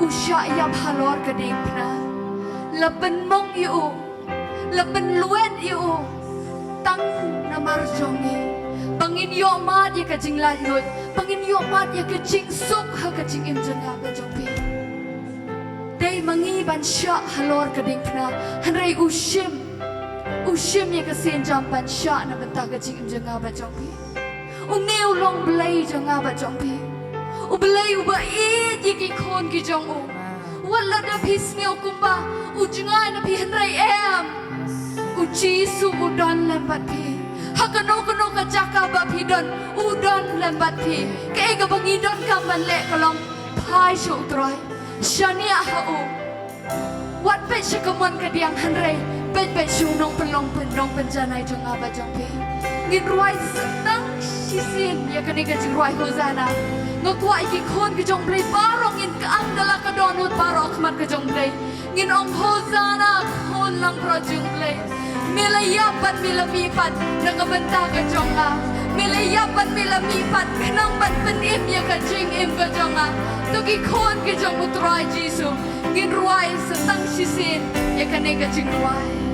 Usya'ya halor kading pna laban mong yu laban luet yu tang na marjongi pangin yo mat ya kajing lalot pangin yo mat ya kajing suk ha kajing imjanga ba jongpi dei mangi ban sya halor kading pna hanrei ushim ya kasen jam ban sya na banta kajing imjanga ba jongpi neu long blai janga ba jongpi Ubelai uba yiki kon ki jong u wala da pisni okumba ujngai na pi henrai em uji su udon lembat pi hakano ka jaka ba pi don udon lembat pi ke ga bangi don kamban le kalong phai shu troi shania ha u wat pe shikaman ka diang henrai pe shu nong penjanai jong aba jong pi ngin ruai setang sisin ya kani ka jing ruai hozana ngakwa iki kon ke jong play barong in kaang dala ka donut barok man ke jong play ngin ong hozana kon lang pro jong play milayapan milamipat nakabanta ka jong a milayapan milamipat kanang bat panim ya ka jing im ka jong a tuki kon ke jong utrai jisu ngin ruai setang sisin ya kani ka jing ruai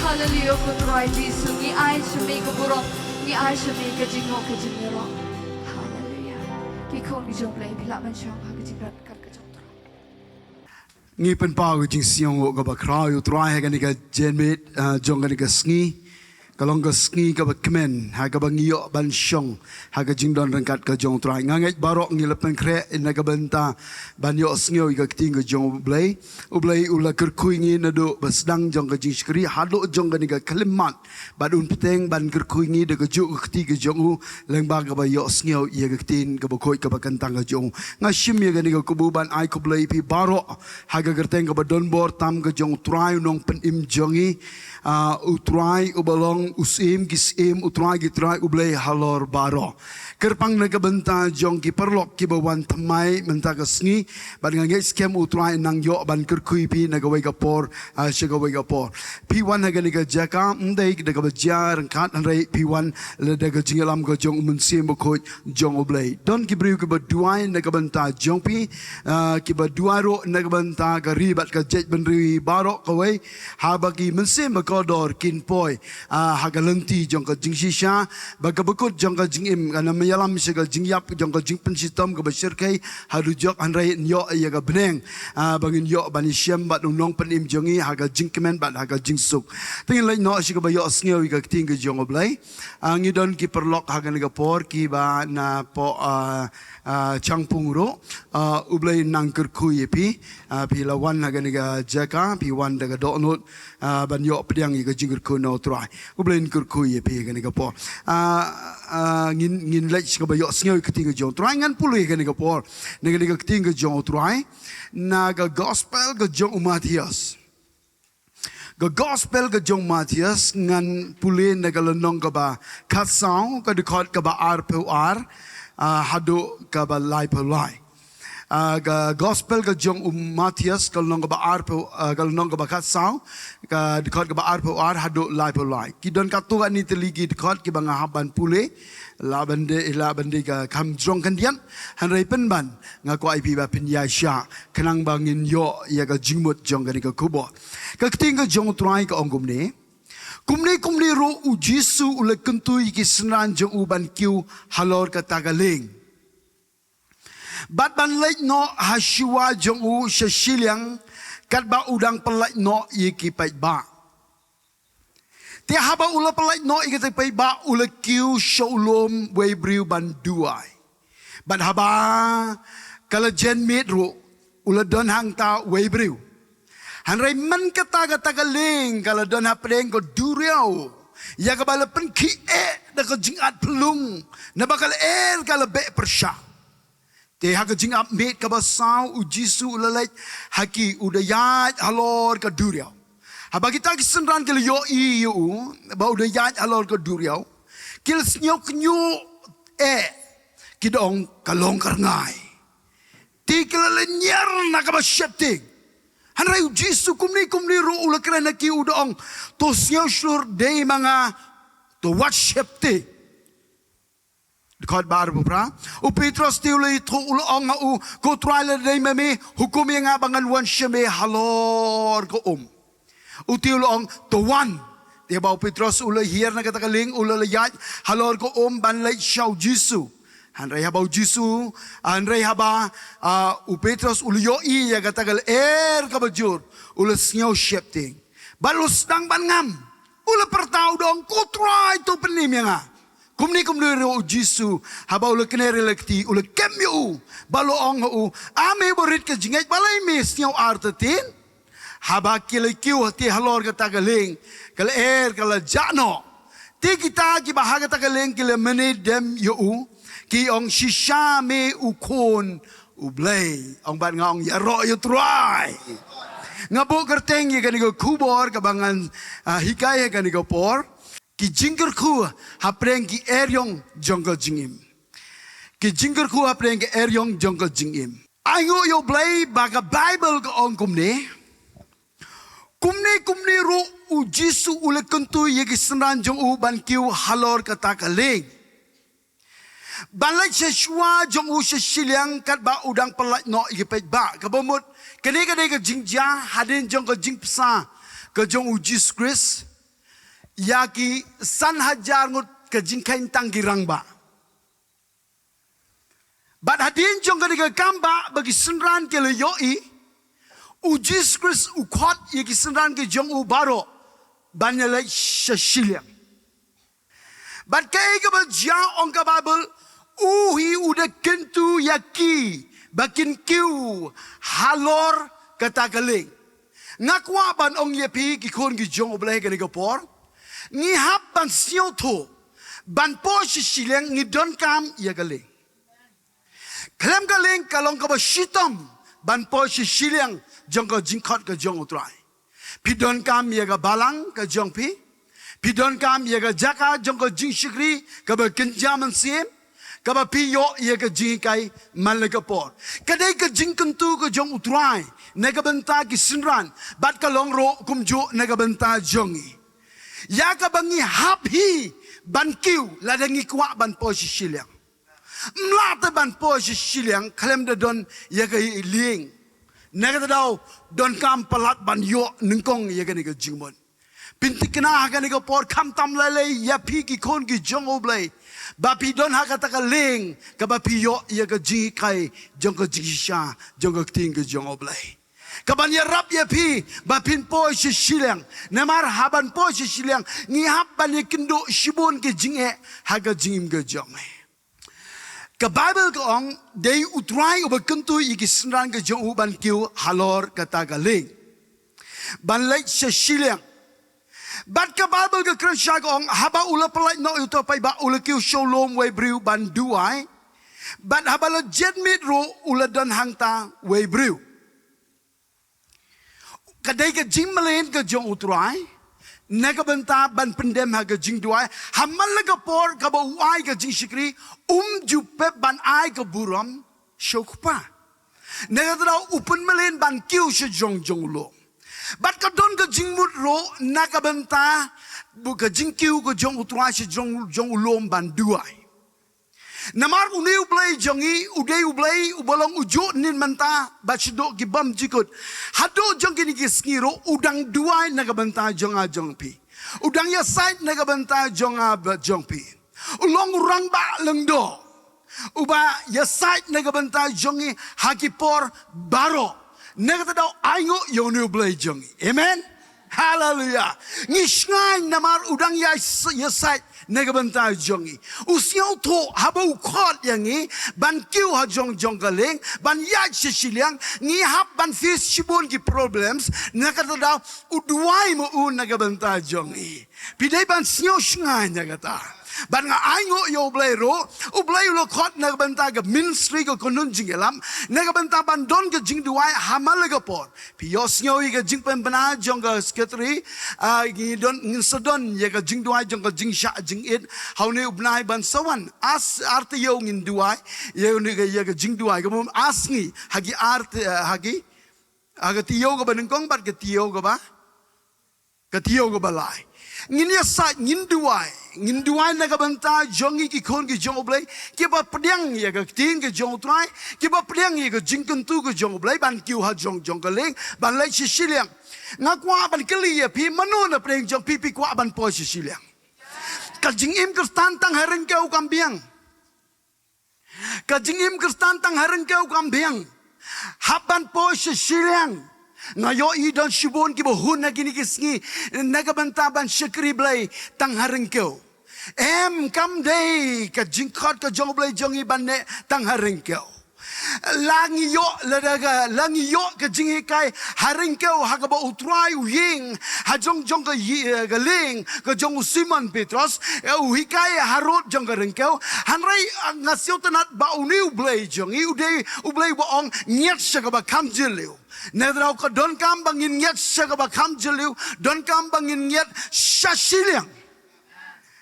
Hallelujah kutrai Jisu ni ai shumi ko burong ni ai shumi ka jingo ka jingero hallelujah ki kon ki jong play phila man shong ha ka jingrat kat ka jong ngi pen pa ko jing siong go ba kra yu trai ha ga ni ka jenmit jong ga ni ka sngi Kalong ka sngi ka ba kemen, ha ka ba ngiyo ban syong, ha ka jing don rangkat ka jong try. Ngangit barok ngilapan kre ina ka banta ban yo sngiyo ka ting ka jong ublay ula kerkui ngi na do basdang jong ka jing skri hado jong ka ni ka kalimat badun peteng ban kerkui ngi de ka ju ka ti ka jong u leng ba ka ba yo sngiyo ia ka tin ka ba koi ka ba kantang ka jong ngashim ya ka ni ka kubu ban ai ko blay pi barok ha ka kerteng ka ba don bor tam ka jong try nong pen im jongi utrai ubalong usim gisim utrai gitrai ublay halor baro kerpang nagabanta jong ki perlok ki bawan tamai menta kasngi ban ngai skem utrai nang yo ban kerkui pi nagawai kapor shagawai kapor p1 hagani ka jaka ndai daga bajar kat nrai p1 le daga jingalam ko jong munsim ko jong ublay don ki briu ki baduai nagabanta jong pi ki baduaro nagabanta ka ribat ka jet benri baro kawai habaki munsim kodor kin poi hagalenti jong ka jing shisha bagabukut jong ka jing im kana mayalam sigal jing yap jong ka jing pensitam ka basir kai harujok anrai nyo ya ka beneng bangin yo bani syam bat nong penim jongi haga jing kemen bat haga jing suk tingin lai no siga bayo sngew ka ting ka jong oblay ngidon ki perlok haga nga por ki ba na po changpung ro ublay nang kerkui pi pi lawan haga nga jaka pi wan daga donut ban yo yang iga jingir ko no try ublen kur ko ye pe ga por ngin lech ka ba yo snyo ka ting jong try ngan pulu ga ni ga por ne ga ting jong try na ga gospel ga jong Matias ga gospel ga jong Matias ngan pule na ga lonong ka ba kat song ka dikot ka ba ar hado ka ba lai pe lai gospel ka jong Matias kalau nong ba arpo kalau nong ba kat sao ka dikot ka ba arpo hado lai po lai kidon katu ani teligi dikot ki banga haban pule la bande ka kam jong kandian hanrai penban ngako IP ba pinya sha kenang bangin yo ya ka jingmut jong ka kubo ka ting ka jong trai ka ongum ne kumne ro u Jesu ule kentui ki senan jong uban kiu halor ka tagaling bat ban lek no hashua jong u shashiliang kat ba udang pelak no yiki pai ba te haba ula pelak no yiki pai ba ula kiu sholom we briu ban duai bat haba kala jen mit ru ula don hang ta we briu hanrai man kata galing kala don hapeng ko duriau ya ka bala pen ki da ko jingat pelung na bakal kala be persya te haga jing up mate ka basau u Jesu ulalait haki udayat halor ka duriau haba kita kisenran ke yo i yu ba udayat halor ka duriau kil snyok nyu kidong kalong karngai ti kilale nyer na ka basyepting hanrai u Jesu kumni ro ula krena ki udong to snyo shur de mga to what shepte Dekat bar bupra, u Petrus tiulai tu ulong u ko trial day mami hukum yang abangan wan sheme halor ko u tiulong to one dia bau Petrus ulai hier na kata kaling ulai yat halor ko ban lai shau Jesu hanrai haba Jesu hanrai haba u Petrus ulio I ya kata kal ka bajur ulai snyo shepting balus dang ban ngam ulai pertau dong ko try to penim yang kumni ro Jesu haba ula kenere lekti ula kemyu balo ong u ame borit ke jingai balai mes nyau artatin haba kilekiu hati halor ka tagaling kala kala jano ti kita ki bahaga tagaling kila mene dem yu ki ong shisha me ukon ublay ong bat ngong yaro yu try ngabo kerteng ye kanigo kubor kabangan hikaya kanigo por ki jingger ku hapreng ki eryong jongko jingim ki jingger ku hapreng ki eryong jongko jingim aingo yo blay baga Bible ko ong kumne ro u Jesu ule kentu ye ki senan jong u ban kiu halor kata kaling balai sesua jong u sesiliang kat ba udang pelak no ye pet ba kabomut kene ka jingja hadin jongko jing psa ke jong u Jesus Christ yaki san hajar ngut ke jingkain tanggirang ba bat hadin jong ke kamba bagi senran ke le yoi u Jesus u khot yaki senran ke jong u baro banyalai shashilia But kaya ka ba dyan ang kababal, uhi udah kentu yaki, bakin kiu, halor katagaling. Ngakwa ban ong yepi kikon gijong oblay ka nigapor, ngihap ban siyo to, ban po sisilang ngidon kam yagaling. Kalam galing kalong ka ba shitom, ban po sisilang jong ka jingkot ka jong utray. Pidon kam yaga balang ka jong pi, pidon kam yaga jaka jong ka jing shikri ka ba kenjaman siem, ka ba piyo yaga jing kay malagapor. Kaday ka jing kentu ka jong utray, nagabanta ki sinran, bat kalong ro kumjo nagabanta jongi. Ya ka bangi haphi ban kiw ladangi kwa ban po sisilang. Mlata ban po sisilang kalem da don yaga iling. Negata daw don kam palat ban yo ningkong yaga niga jingmon. Pintik na haga niga por kam tam lele ya pi ki kon ki jong oblay. Bapi don haga taka ling ka bapi yo yaga jing kai jong ka jingisha jong ka ting ka jong oblay. Kaban ya rap ya pi bapin po sisilang. Nemar haban po sisilang ngihap ban ya kendo shibon ke jinge haga jingim ka jong. Ka Bible ko ong day utray uba kentu ikisenran ke jong uban kiu halor katagaling. Ban lait sisilang. Bat ka Bible ka Krisya ko ong haba ula palait no ito pay ba ula kiu sholom way briu ban duay. Bat haba lo jetmit ro ula don hangta way briu. Kaday ka jing malin ka jong utray. Nagabanta ban pendem haga jing duay. Hamal lagapor ka ba uay ka jing shikri. Jupe ban ay ka buram syokpa. Nagataraw upan malin ban kiw siya jong jong lo. Bat ka don ka jing mutro nakabanta ka jing kiw ka jong utray siya jong jong ulom ban duay. Namar unay ublay jongi uday ublay ubalong ujo nin manta bat sido gibam jikot. Hado jong kinikisngiro udang duay nakabanta jong a jong pi. Udang ya side nakabanta jong a jong pi. Ulong urang ba lengdo. Uba ya side nagabanta jongi hakipor baro. Nagata daw aingo yonu blay jongi. Amen. Hallelujah. Ngishngay namar udang ya side nagabanta jongi. Usyaw to habaw kot yangi ban kiw ha jong jong galing ban yaj sisilang ngi hap ban fis shibon ki problems nagata daw udway mo nagabanta jongi. Piday ban snyo shngai nagata. Ban nga aingo yo ublay lo kot nagabanta ga ministry ko kunun jingelam nagabanta ban don ga jing duay hamalaga por piyos nyo ga jing pembana jong ga secretary gi don nginsadon ya ga jing duay jong ga jing sha jing it haune ubnai ban sawan as arte yo ngin duay ya ga jing duay ga mum asngi hagi arte hagi aga tiyo ga banengkong bat ga tiyo ga ba ga tiyo ga balai ngin ya sa ngin duai nagabanta jongi ki kon ki jong oblay ki ba pediang ya ga ting ke jong trai ki ba pediang ya ga jingken tu ke jong oblay ban kiu ha jong jong kaleng ban lai sisilang ngakwa ban keli ya pi manu na preng jong pipi kwa ban po sisilang ka jingim kristan tang hareng kau kambiang ka jingim kristan tang hareng kau kambiang haban po sisilang ngayo idon shibon ki bohun na ginikisngi nagabanta ban syakri blay tang hareng kau kam day ka jingkot ka jong blay jongi ban ne tang hareng kau langi yo ka jingi kai hareng kau hagaba utrai uying hajong jong ka galing ka jong Simon Petros uhikai harot jong ka rengkau hanrai ngasyo tanat ba uniu blay jongi ublay baong nyet siya ka ba kamjiliw Nedraw ka don kam bangin nyet siya ka ba kamjiliw don kam bangin nyet sasilyang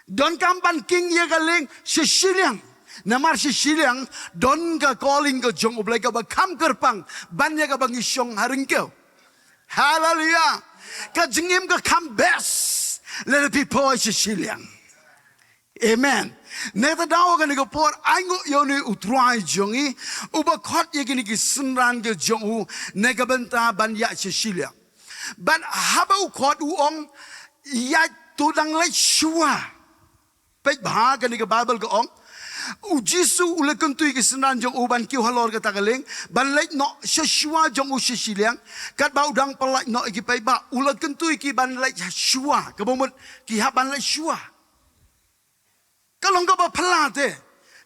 don kam ban king ya galing sasilyang namar sasilyang don ka calling ka jong ublay ka ba kam kerpang banya ka bang isyong haringkew hallelujah ka jingim ka kam best let it be po sasilyang amen Neta daw ka nagapor aingo yoni utray jongi uba kot yagini ki senran ke jongu nagabenta ban ya sisilia ban haba ukot uong ya tudang lai shua pek bah ka niga Bible ka ong ujisu ulekeng tu ki senran jong uban kiu halor ka tagaling ban lai no shua jong u sisiliang kat ba udang pelai no ki pek ba ulekeng tu ki ban lai shua kabomot ki ha ban lai shua Kalau kau berpelate,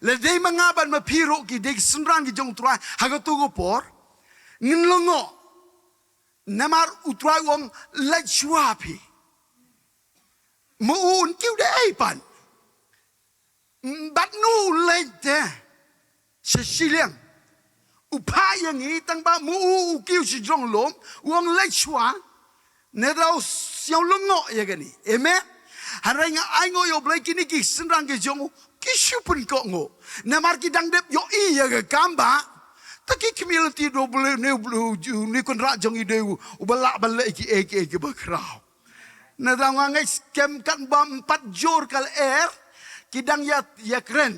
ledai mengaban mapiro ki dek sunran ki jong trai hagatu go por, nginlongo, namar utrai wong lechwapi, muun kiu de pan, bat nu lete, sesiliang, upaya ngi tang ba mu kiu si jong lom, wong lechwa, nedau siang longo ya gani, amen. Harai nga ai ngo yo blai kini ki senrang ke jong ki supun ko ngo namar ki dang dep yo I ya ke kamba taki community do blai ne blu ju ni kon ra jong I de u balak balak ki bakrau na dang ngai scam kan bam 4 jor kal ki dang ya kren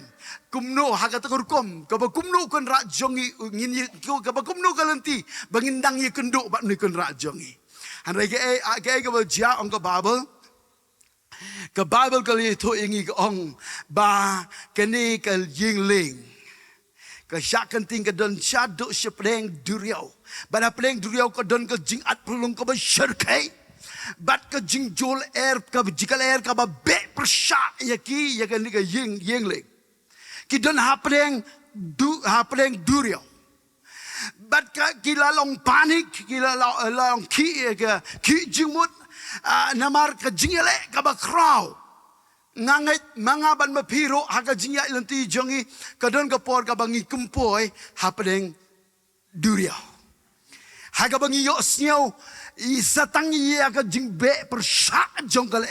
kumno haga takur kom ka ba kumno kon ra jong I ngin ka ba kumno kalanti bangin dang ye kendo ba ni kon ra jong I harai ke ka ba ja ong ka babel ke Bible kali itu ingi ke ong ba kini ke yingling ke syakan ting ke don syaduk sepleng duriau bana pleng duriau ke don ke jingat pelung ke bersyirkai bat ke jingjol ke jikal ke ba be persyak ya ki ya kini ke yingling ki don ha pleng duriau bat ki lalong panik ki lalong ki jimut namar ka jingele ka ba kraw ngangai mangaban mapiro haka jingya ilanti jongi kadon ka por ka bangi kumpoy hapdeng duria haka bangi yo snyo isatang iya ka jingbe persha jongkal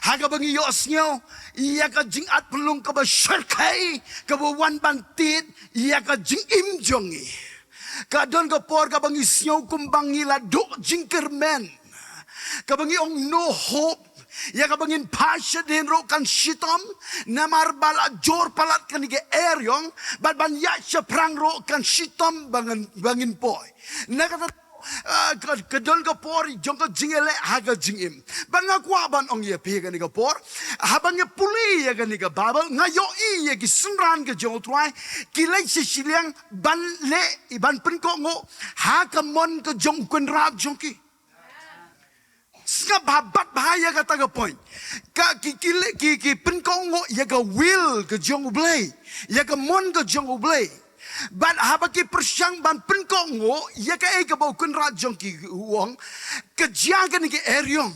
haka bangi yo snyo iya ka jingat pelung ka ba syarkai ka ba wan bantit iya ka jingim jongi kadon ka por ka bangi snyo kumbangi la do jingkermen kabangi ong no hope ya kabangin passion din ro kan shitom namar bala jor palat kan ige eryong bal ban ya prang ro kan shitom bangin poy nakata kadol ka por jong ka jingele haga jingim ban nga kwa ban ong ye pe kan ige por habang ye puli ya kan ige babel ngayo I ye ki sunran ka jong trai kilai siliang ban le ban pen ko ngo ha ka mon ka jong kun rap jong ki Ska babat bahaya kata ke point. Ka ki penkongo ya ke will ke jong ublay. Ya ke mon ke jong ublay. But haba ki persyang ban penkongo ya ke bau kun ra jong ki uang. Ke jaga ni ke eryong.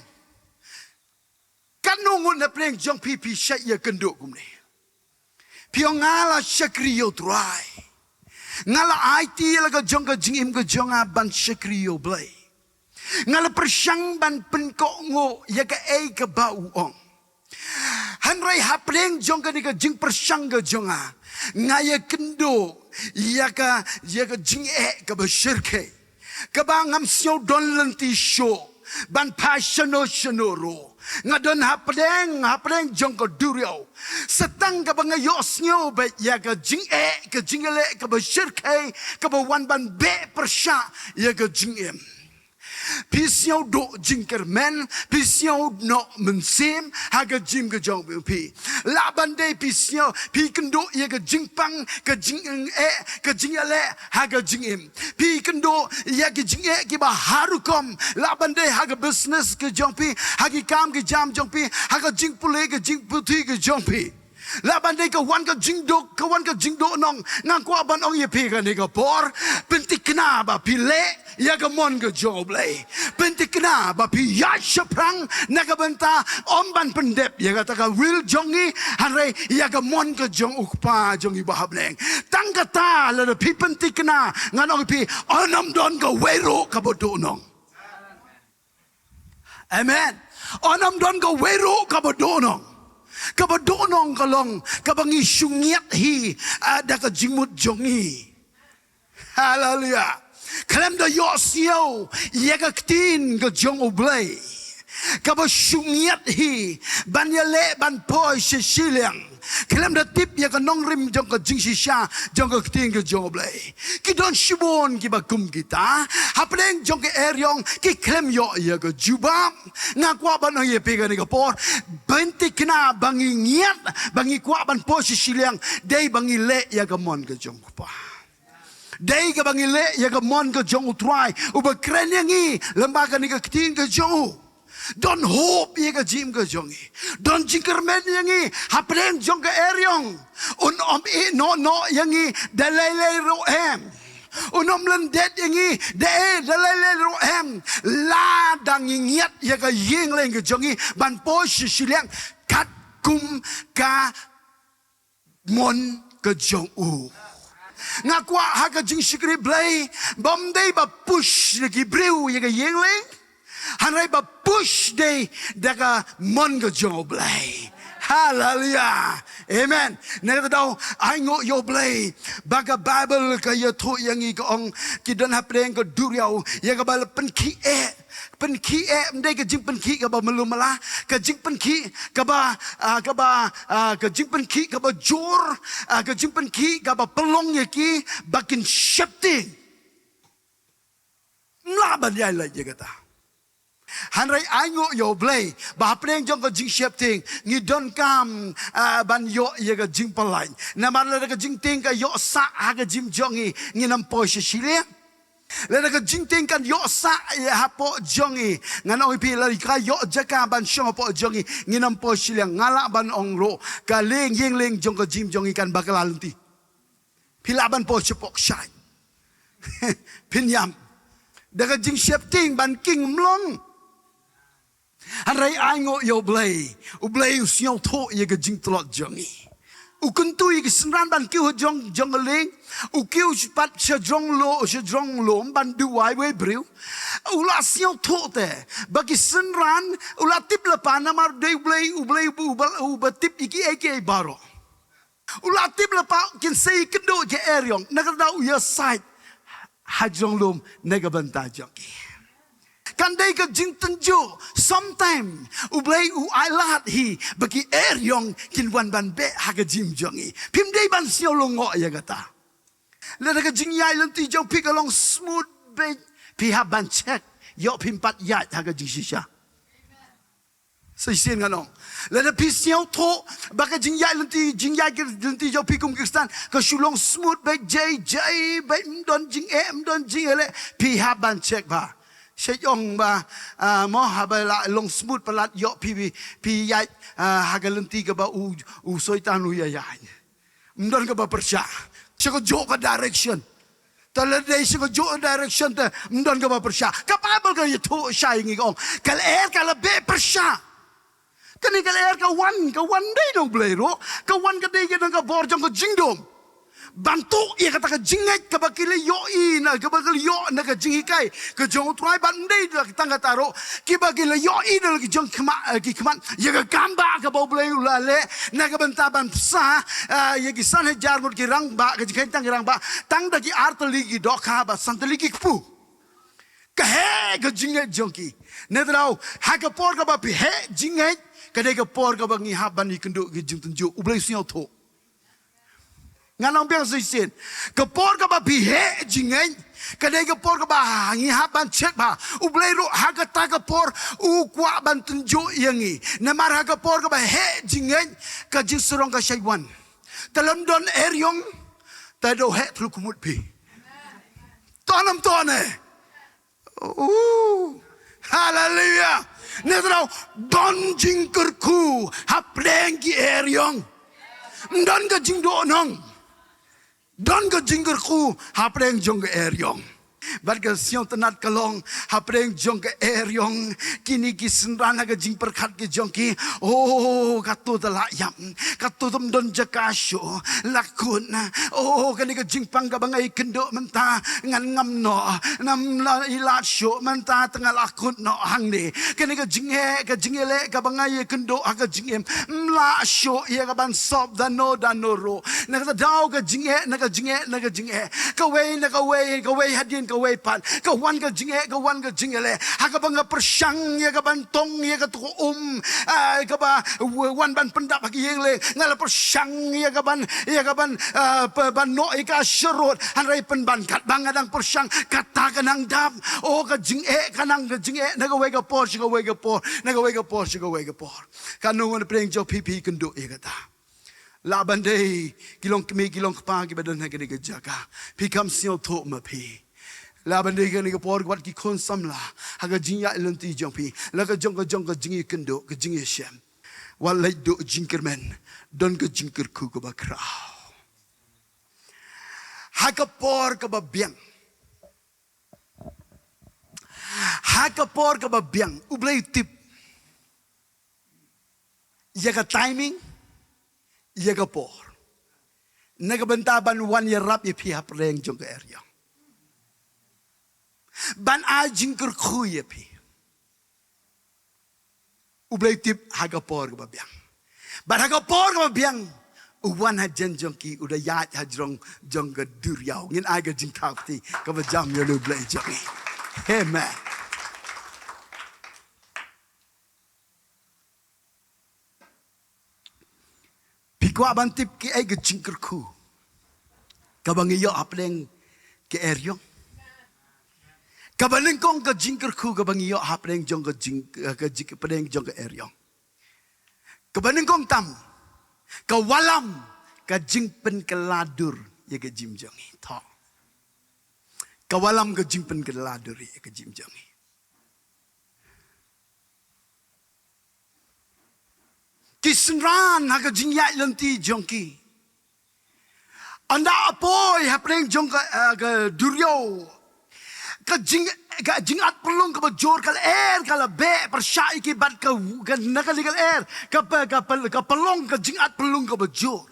Kan nongo na pleng jong pipi syak ya kenduk kumne. Piong ngala syakriyo try. Ngala IT la ke jong ke jingim ke jong ban syakriyo blay. Ngala persyang ban penko ngo ya ke ke bau ong. Hanrai hapleng jong ke ni ke jing persyang ke jonga. Ngaya kendo ya ke jing ke besyirke. Ke bangam sio don lenti show. Ban passiono shenoro. Ngadon hapleng jong ke duriau. Setang ke bangayo snyo be ya ke jing ke jingele ke besyirke ke bawan ban be persyak ya ke jingem. Pisau do jingker men, pisau no mensim, haga jim ke jong pi. La bandai pisau, pi kendo ye ke jingpang, ke jing ke jingale, haga jingim. Pi kendo ye ke jing ke baharukom, la bandai haga business ke jong pi, hagi kam ke jam jong pi, haga jing pule ke jing putih ke jong pi. La bandai ke wan ke jingdo nong ngang kwa ban ong ye pi ke ni ke por, pentik kena ba pile. Ya ke mon ke joblay pentik kena bapi ya seprang naga benta omban pendep ya kata ka will jongi hanre ya ke mon ke jong ukpa jongi bahableng tang kata la pi pentik kena nganong pi onam don ke wero ka bodonong amen onam don ke wero ka bodonong kabodonong kalong kabangi sungiat hi ada ke jimut jongi haleluya Kalem da yosio yega ktin ke jong ublay. Kaba syungiat hi ban yale ban poi sesiliang. Kalem da tip yega nong rim jong ke jing sisha jong ke ktin ke jong ublay. Ki don shibon ki bakum kita. Hapeleng jong ke eryong ki kalem yo yega jubam. Ngakwa ban ye pega ni ke por. Benti kena bangi ngiat bangi kwa ban poi sesiliang. Day bangi le yega mon ke jong kupa. Dai ke bangile ya ke mon ke jong utrai uba kren yang i lembaga ni ke ktin ke jong Don hope ye ka jim ka jongi. Don jingkermen yangi hapreng jong ka eryong. Om e no yangi dalele roem. Unom lendet yangi dalele roem. La dang yingiat ye ka yingling ka jongi ban po shiliang kat kum ka mon ka jong u. Ngakwa haga jing shikri blay bom day ba push lagi brew ye ka yingling. Hanrai ba push day daga mon ga jo blay. Hallelujah. Amen. Nega daw ai ngo yo blay baga Bible ka yo thu yang i ka ong ki don ha preng ka duriao ye ka bal pen ki mdai ka jing pen ki ka ba malumala ka jing pen ki ka ba ka jing pen ki ka ba jor ka jing pen ki ka ba pelong ye ki bakin shifting. Mlaban yai la ye kata. Hanrai aingo yo blay ba preng jong ko jing shifting ngi don kam ban yo ye ga jing palai na mar la ga jing ting ka yo sa ha ga jim jongi ngi nam po shile la ga jing ting kan yo sa ha po jongi ngan oi pi la ka yo jaka ban shong po jongi ngi nam po shile ngala ban ong ro ka leng yeng leng jong ko jim jongi kan bakalan ti pilaban po chepok shai pinyam da ga jing shifting ban king mlong. Hanrai aingo yo blay usiong tho ye ga jing tlot jongi u kuntu ye senran ban kiu jong ling u kiu pat jong lo ban du wai we brew u la siong tho te bagi senran u la tip la pa na mar de blay u ba tip iki eke baro u la tip la pa kin sei kendo je eryong na ga u ya side ha jong lom na ga ban ta jongi. Kandai ka jing tenjo sometime ublay u ailat hi bagi eryong kinwan ban be haga jim jongi pim dei ban sio longo ya kata le ka jing yai lenti jong pick along smooth be pi ha ban check yo pim pat yai haga jing shisha sai sen ngano le pi sio tho baka jing yai lenti jo pikum kristan ka shulong smooth be jay be don jing ele pi ha ban check ba Sejong ba mo habala long smooth palat yo pi yai hagalenti ka ba u soitan u ya mdon ka ba persya siko jo ka direction taladay siko jo direction ta mdon ka ba persya kapabal ka yito shy ngi ong kal kala be persya kani kal ka one day dong blero ka one ka day ka borjong ka jingdom bantu ia kata ka jingai ka bakile yo ina ka bakile yo na ka jingikai ka jong try ban dei la tanga taro ki bakile yo ina ki jong kman ya ka gamba ka boble ulale na ka bantaban sa ya ki san jar mut ki rang ba ka jikai tang rang ba tang da ki artali ki dokha ba santali ki pu ka he ka jingai jongki ne drau ha ka por ka ba pi he jingai ka de ka por ka ba ngi ha ban ni kendo ki jing tunju ublai sio tho nganong biang sisin kepor ka ba bihe jingai kadai kepor ka ba ngi haban cek ba ublei ro ha ka ta kepor u kwa ban tunjo yangi namar ha kepor ka ba he jingai ka jing serong ka shaiwan talam don eryong ta do he thlu kumut pi tonam tone hallelujah nedrau don jing kerku ha pleng ki eryong don ka jing do nong don ka jingger ku hapreng jong ke eryong bat ka siong tenat kalong hapreng jong ke eryong kini ki senrana ka jing perkhat ke jong ki katu tala yam katu tum don jakasyo lakun kani ka jing pang ka bangai kendo menta ngan ngam no nam la ilat syo menta tengah lakun no hang ni kani ka jingele ka bangai kendo ka jingem mla syo ya ka ban sop dano ro na ka daw ka jinge na ka jinge ka way hadin ka way pan ka wan ka jingele ha ka bang persyang ya ka bantong ya ka tu ka ba wan ban pendap ki yengle ngala persyang ya ka ban ban no ka syurut hanrai pen ban kat bangadang persyang kata kanang dam ka jinge na ka way ka por na ka way ka por kanung preng jo pipi kendo ya kata laban day kilong pa ki badan ha ke jaga pikam sio tho ma pi la ban dei kan por kwat ki khon sam la ha ga jing ya lon ti jong pi la ka jong ka jing kendo ka jing shem wal lai do jingker men don ka jingker ku ka ba kra ha ka por ka ba biang ha ka por ka ba biang u blai tip ya ka timing ya ka por nagabentaban 1 year rap ipi hapreng jong ka area ban a jingker khu ipi ublay tip hagapor ka babyang ban hagapor ka babyang uwan ha jen jong ki uda ya hajrong jong ka duryaw ngin aga jing takti ka ba jam yo lu blay jong amen pikwa ban tip ki ay ga jingker khu kabang iyo hapreng ke area kabaling kong ka jingker khu kabang iyo hapreng jong ka jing ka padeng jong ka eryong kabaling kong tam ka walam ka jingpen ka ladur ya ka jim jong tho ka walam ka jingpen ka ladur ya ka jim jong kisran ha ka jing ya lanti jong ki anda apoy hapreng jong ka duryo ka jingat pelung ka bajor kal air kala be persyai ki bat ka nakaligal air ka pelung ka jingat pelung ka bajor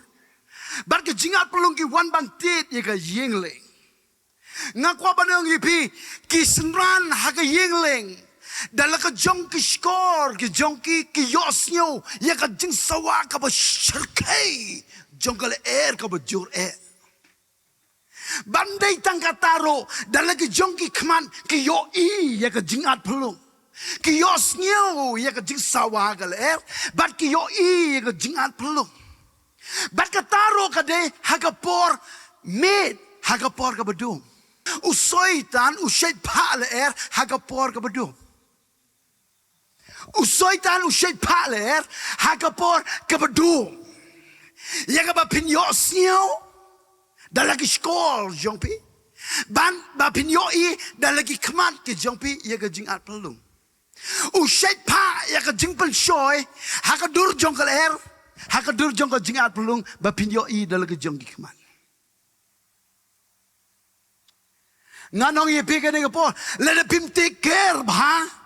bat ka jingat pelung ki wan bantit ye ka yingling ngakwa banang ipi ki senran ha ka yingling dala ka jong ki skor ki jong ki yosnyo ye ka jing sawa ka ba shirkai jong kala air ka bajor air bandai tangkataro dalagi jongki kman ki yo I ya ka jingat pelung ki yo snyo ya ka jing sawa gal er bat ki yo I ya ka jingat pelung bat ka taro ka de hagapor med hagapor ka badum usoitan usait pale er hagapor ka badum usoitan usait pale er hagapor ka badum ya ka ba pinyo snyo dalagi skol jongpi ban ba pinyo I dalagi kmat ke jongpi ya ka jing at pelung usait pa ya ka jing pen shoy ha ka dur jong ka er ha ka dur jong ka jing at pelung ba pinyo I dalagi jong ki kmat nganong ye pe ka ne po le de pim take care ba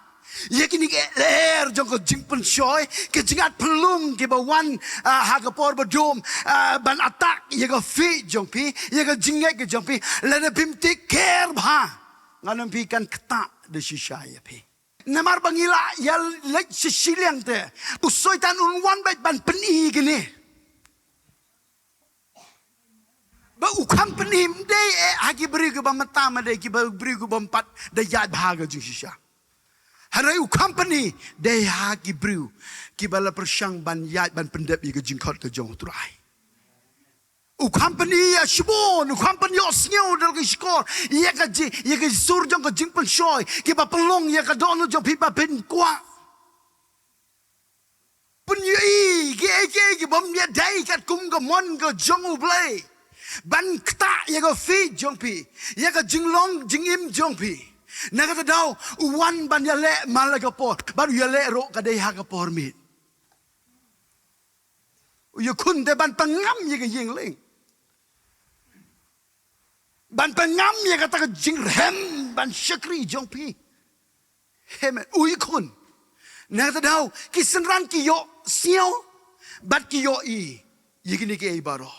ye kini er jong ko jingpen shoy ke jingat pelung ke ba wan ha ka por ba dom ban attack ye ka fi jong pi ye ka jingai ke jong pi le ne pim take care ba nganong pi kan kta de shisha ye pi namar bangila ya le shisiliang te usoy tan un wan ba ban peni gini ba ukam penim de hagi beri ke ba mata ma de ki ba beri ke ba empat de yat bahaga jing shisha harai company they ha ki brew ki bala persyang ban yat ban pendep ye jing khot ke jong trai company ya shbon company osnyo dal ki skor ye ka sur jong ka jing pen shoy ki ba pelong ye ka don jong pi ba pen kwa pun ye ki bom ye dai kat kum ka mon ka jong u blai ban kta ye ka fi jong pi ye ka jing long jing im jong pi nakata daw uwan ban yale malagapor baru yale ro kadai hagapor mit uyu kun de ban pangam ye ka yingling ban pangam ye ka ta jing rem ban shakri jongpi hem uyu kun nakata daw kisenran ki yo sio bat ki yo I yigini ke baro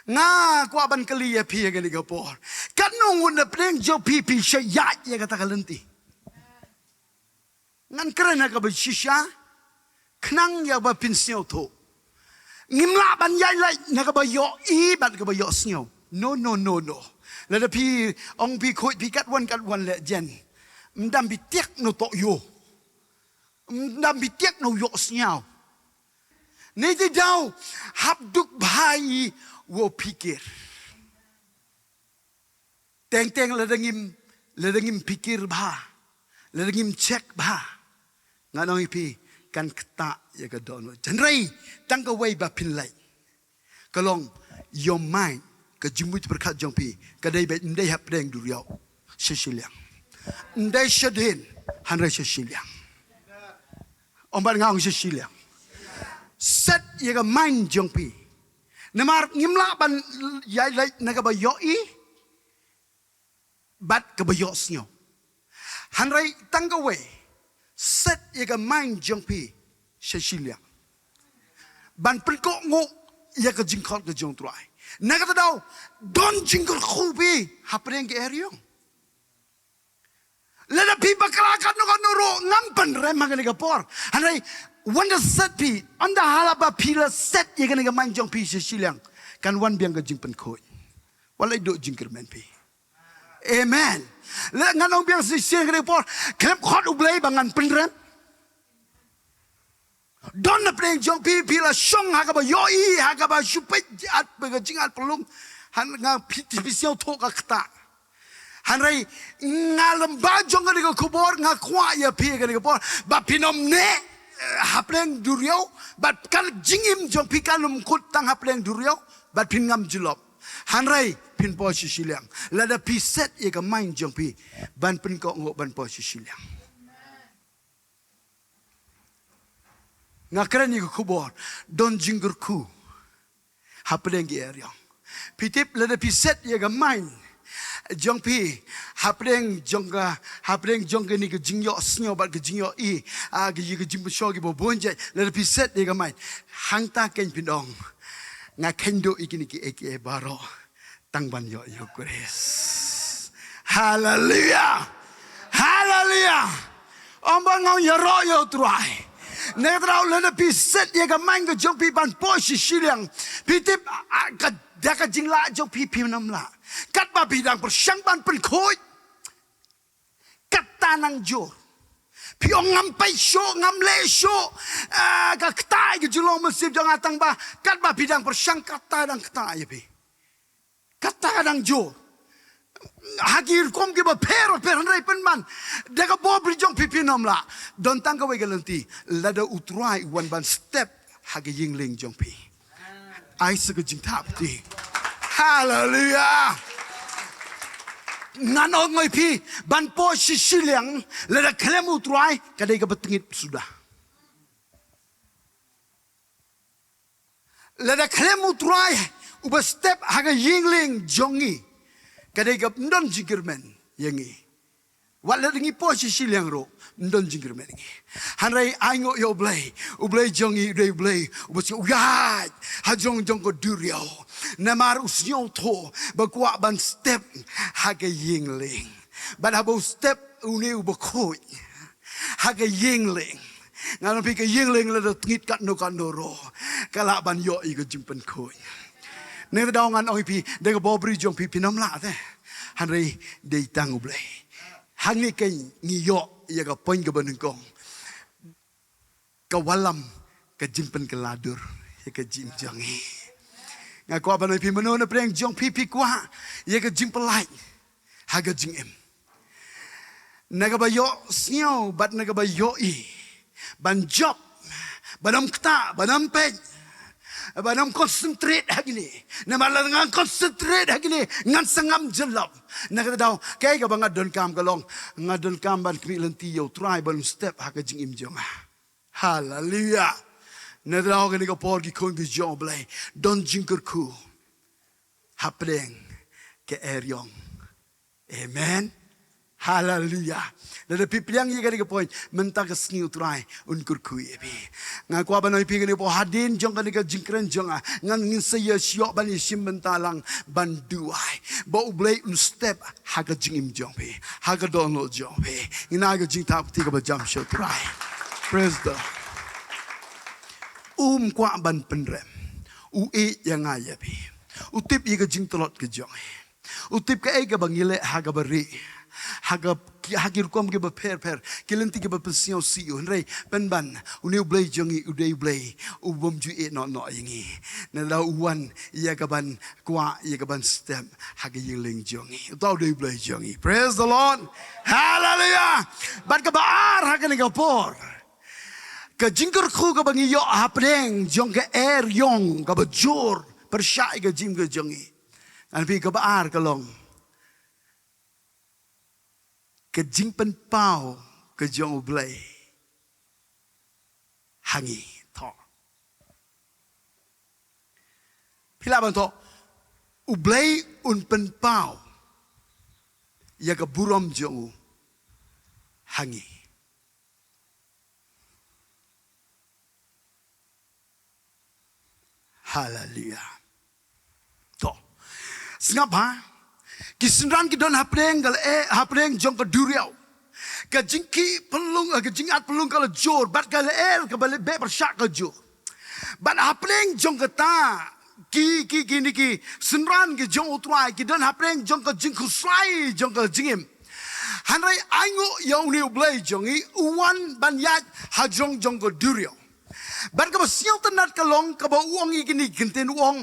nga kwa ban kali ya pi ga ni ga por kanung na pleng jo pi ya ya kata kalenti ngan krena ka ba shisha knang ya ba pin snyo to ngimla ban yai lai na ka ba yo I ban ka ba yo snyo no la da pi ong pi khoi pi kat wan le jen mdam bi tek no to yo mdam bi tek no yo snyo nei di dau hap duk bhai wo pikir teng ledengim pikir ba ledengim cek ba nganong ipi kan kta ya ka dono janrai tang ka wei ba pin lai kalong your mind ka jimut berkat jong pi ka dai bet ndai hap deng du riau Sesiliang. Ndai syadin. Hanrai sesiliang. Omban ngang sesiliang. Set yaga main jong pi. Namar ngimla ban yai lai nagaba yoi. Bat kabayo snyo. Hanrai tanggawe. Set yaga main jong pi. Sesiliang. Ban perko ngo yaga jingkot ke jong tuai. Nagata daw don jingkot kubi hapren ke eriong. Lada pi bakalakan no kanuro ngampan remang ke por. Hanai wanda set pi anda halaba pila set yaga naga main jong pi sesiliang. Kan wan biang ke jingpen koi. Walai do jingkir men pi. Amen. Le nganong biang sesiliang ke por. Klep khot ublay bangan penrem. Don na preng jong pi pila shong hagaba yoi hagaba shupet at baga jingat pelum han nga pisiau to ka kta han rai ngalam ba jong ga ko kubor nga kwa ya pi ga ko por ba pinom ne hapleng duriau ba kal jingim jong pi kanum kut tang hapleng duriau ba pin ngam julop han rai pin po sisilang lada pi set ye ga main jong pi ban pin ko ngo ban po sisilang ngakran ni kubor don jinggur ku hapdeng ge area pitip lada piset ye ga main jong pi hapdeng jongga ni ge jingyo snyo bat ge jingyo i a ge ye ge jimbo sho ge bo bonje lada piset ye ga main hangta ken pindong ngakendo ikini ki eke baro tangban yo grace hallelujah hallelujah ombang ngau yo ro yo try Negrau lena pi set ye ga manga jong pi ban po siliang pitip ka daka jingla jong pi namla kat ba bidang per syang ban pen khoi kat tanang jor pi ong ngam pai sho ngam le sho ka ktai ge julong mesip jong atang ba kat ba bidang per syang kata dang kata ye pi kata dang jor Hagir kom ke ba pero rai penman daga bo brijong pipinom la don tangka we galanti lada utrai wan ban step hagi yingling jong pi ai se ge jing tap ti hallelujah nan ong ngoi pi ban po siliang lada klem utrai kadai ga betengit sudah lada klem utrai uba step hagi yingling jongi kadai gap ndon jingirmen yangi wala ringi posisi liang ro ndon jingirmen ngi hanrai aingo yo ublay jongi udai ublay ubasi uyat hajong jong ko duriao namar usnyo to bakwa ban step haga yingling ban habo step uni ubakoi haga yingling ngan pi ka yingling la ngit kat no kan ro kala ban yo i ga jimpen koi ne daw ngan oi pi de ga bobri jong pi pinam la te hanrei de tang ublei hangi kai ngi yo ya ga poin ga banengkong ka walam ka jimpen ka ladur ya ka jim jangi nga ko ban oi pi mano na preng jong pi kwa ya ga jimpelai ha ga jing em naga ba yo snyo bat naga ba yo i ban job banam kta banam pe Banam concentrate hagini. Namala ngan concentrate hagini. Ngan sangam jelap. Nakata daw kay ka ba nga don kam kalong nga don kam ban kmilantiyo try ban step hakajing imjong. Hallelujah. Nakata daw kani ka porgi kon gi joblay don jingker ku. Hapdeng ke eryong. Amen. Hallelujah. Nada pipiang ye kani ka point menta ka sniu try unkur ku ebi. Nga kwa ba noi pi kani po hadin jong kani ka jingkren jong ngan ngin saya syok ban isim mentalang ban duai. Ba ublay un step haga jingim jong pi. Haga donlo jong pi. Ina ga jing tap ti ka ba jam show try. Praise the kwa ban penrem. Yang ngaya pi. Utip ye ka jing tolot ke jong. Utip ka ega bangile haga bari. Hagir kom ke ba per kilenti ke ba pensiau siu rei penban uni ublay jongi udai ublay ubom ju e no yingi na la uwan ya gaban kwa ya gaban step hagi yingling jongi tau dai ublay jongi praise the lord hallelujah bat ka baar hagani ka por ka jingker khu ka bangi yo hapdeng jong ka air yong ka ba jor persyai ka jim ka jongi an pi ka baar ka long ke jing pen pau ke jong blai hangi tho pila ban tho ublai un pen pau ya ke burom jong hangi haleluya to singapa Kisenran kita hapeng kalau hapeng jong ke duriau, ke jingki pelung ke jingat pelung kalau jor, bat kalau ke balik be persyak ke jor, bat hapeng jong ke ta ki senran ke jong utrai kita hapeng jong ke jing kusai jong ke jingim, hanrai aingo yang ni ublay jongi uwan banyat hajong jong ke duriau. Ban ka siang tenat kalong ka ba uang igini genten uang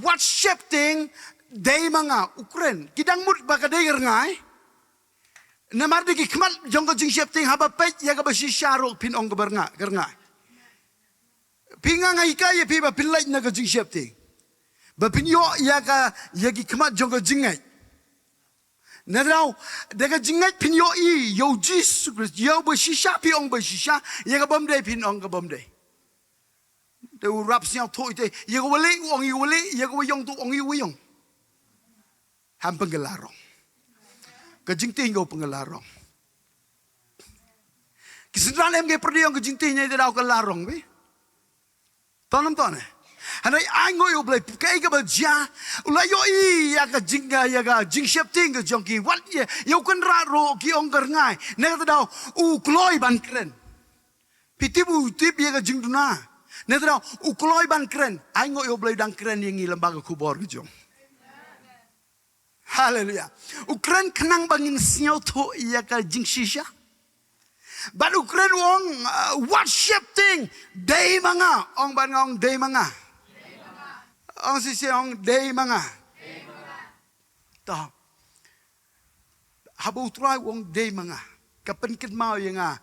what shifting day mga Ukraine kidang mut baka day ngai namar di kmat jong ko jing shifting haba pet ya ka ba si sharo pinong ka bernga kernga pinga ngai ka ya pi ba pilai na ka jing shifting ba pinyo ya ka ya ki kmat jong ko jing ngai na daw daga jing ngai pinyo I yo Jesus Christ yo ba si sha piong ba si sha ya ka bom day pinong ka bom day de rap siang thoi te ya ko wali uang I wali ya ko yong tu ong I yong ham penggelarong. Kejing tinggal penggelarong. Kisenran em ke perdi yang kejing tingnya itu dah kelarong be. Tonam tonne. Hanai aingo yo blai kai ka baja. Ulai yo I ya ka jinga ya ka jing shep ting ke jongki wat ye yo kan ra ro ki ong ker ngai. Ne ka dau u kloi ban kren. Pitibu tip ya ka jing duna. Ne ka dau u kloi ban kren. Aingo yo blai dang kren yang I lembaga kubor ke jong. Haleluya. Ukraine kenang bangin sinyau tu ia ka jing shisha. But Ukraine wong worship thing day manga ong ban ong day manga. Ong sisi ong day manga. Ta. Habu try wong day manga. Kapan kit mau yang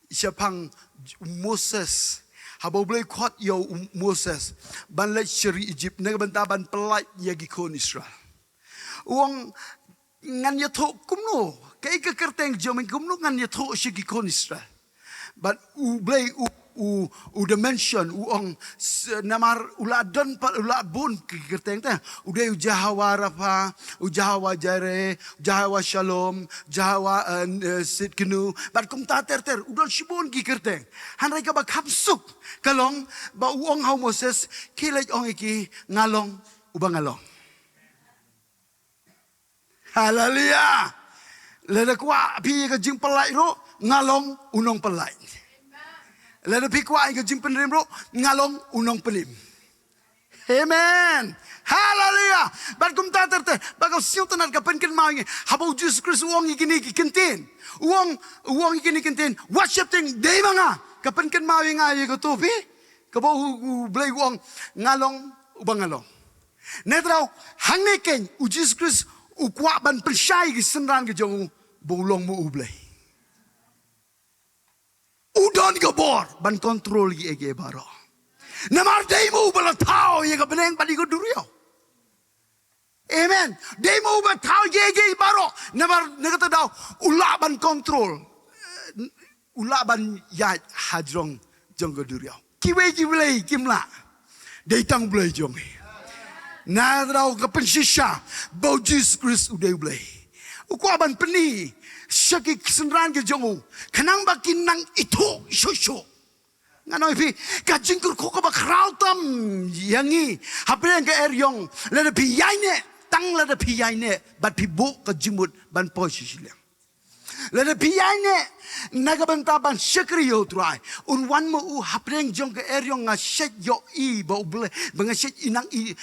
siapang Moses. Habu boleh kuat yo Moses. Ban lek syari Egypt nega banta ban pelai ya gikon Israel. Uang ngan ya thok kumno kai ka kerteng jomeng kumno ngan ya thok shiki kon Israel but u blay u dimension uang namar uladon pa ulabun kerteng ta udah jahawa rafa jahawa jare jahawa shalom jahawa sit kenu but kum ta ter udon shibon ki kerteng hanrai ka ba kapsuk kalong ba uang ha Moses kilaj ong iki ngalong ubang ngalong. Haleluya. Lada kuat pi ke jing pelai ro ngalong unong pelai. Lada pi kuat ke jing penim ro ngalong unong penim. Amen. Haleluya. Barkum ta ter bagaw siu tanan ka penken maungi. Habau Jesus Christ uang ikini ki kentin. Uang ikini kentin. Worship thing day mga ka penken maungi ngai ko topi. Ka bau blay uang ngalong ubang ngalong. Netraw hangeken u Jesus Christ ukwa ban persyai ki senran ke jong bolong mu ublay. Udon ke bor ban kontrol ki ege baro. Namar day mu bala tao ye ka beneng padi ko durio. Amen. Day mu ba tao ye ege baro. Namar negata daw ula ban kontrol. Ula ban ya hajrong jong ko durio. Kiwe ki blay kimla. Day tang blay jong. Na daw kapan shisha bau Jesus Christ udah ulay. Uko aban peni syaki kesenran ke jongu. Kenang bakin nang itu shosho. Ngano ipi kajingkur koko ba krautam yangi. Hape yang ke eryong lada pi yaine tang lada pi yaine bat pi bu kajimut ban posisi liang. Lada pi yaine nagabanta ban syakri yo try. Unwan mo u hapreng jong ke eryong nga syek yo I ba ubele banga syek inang I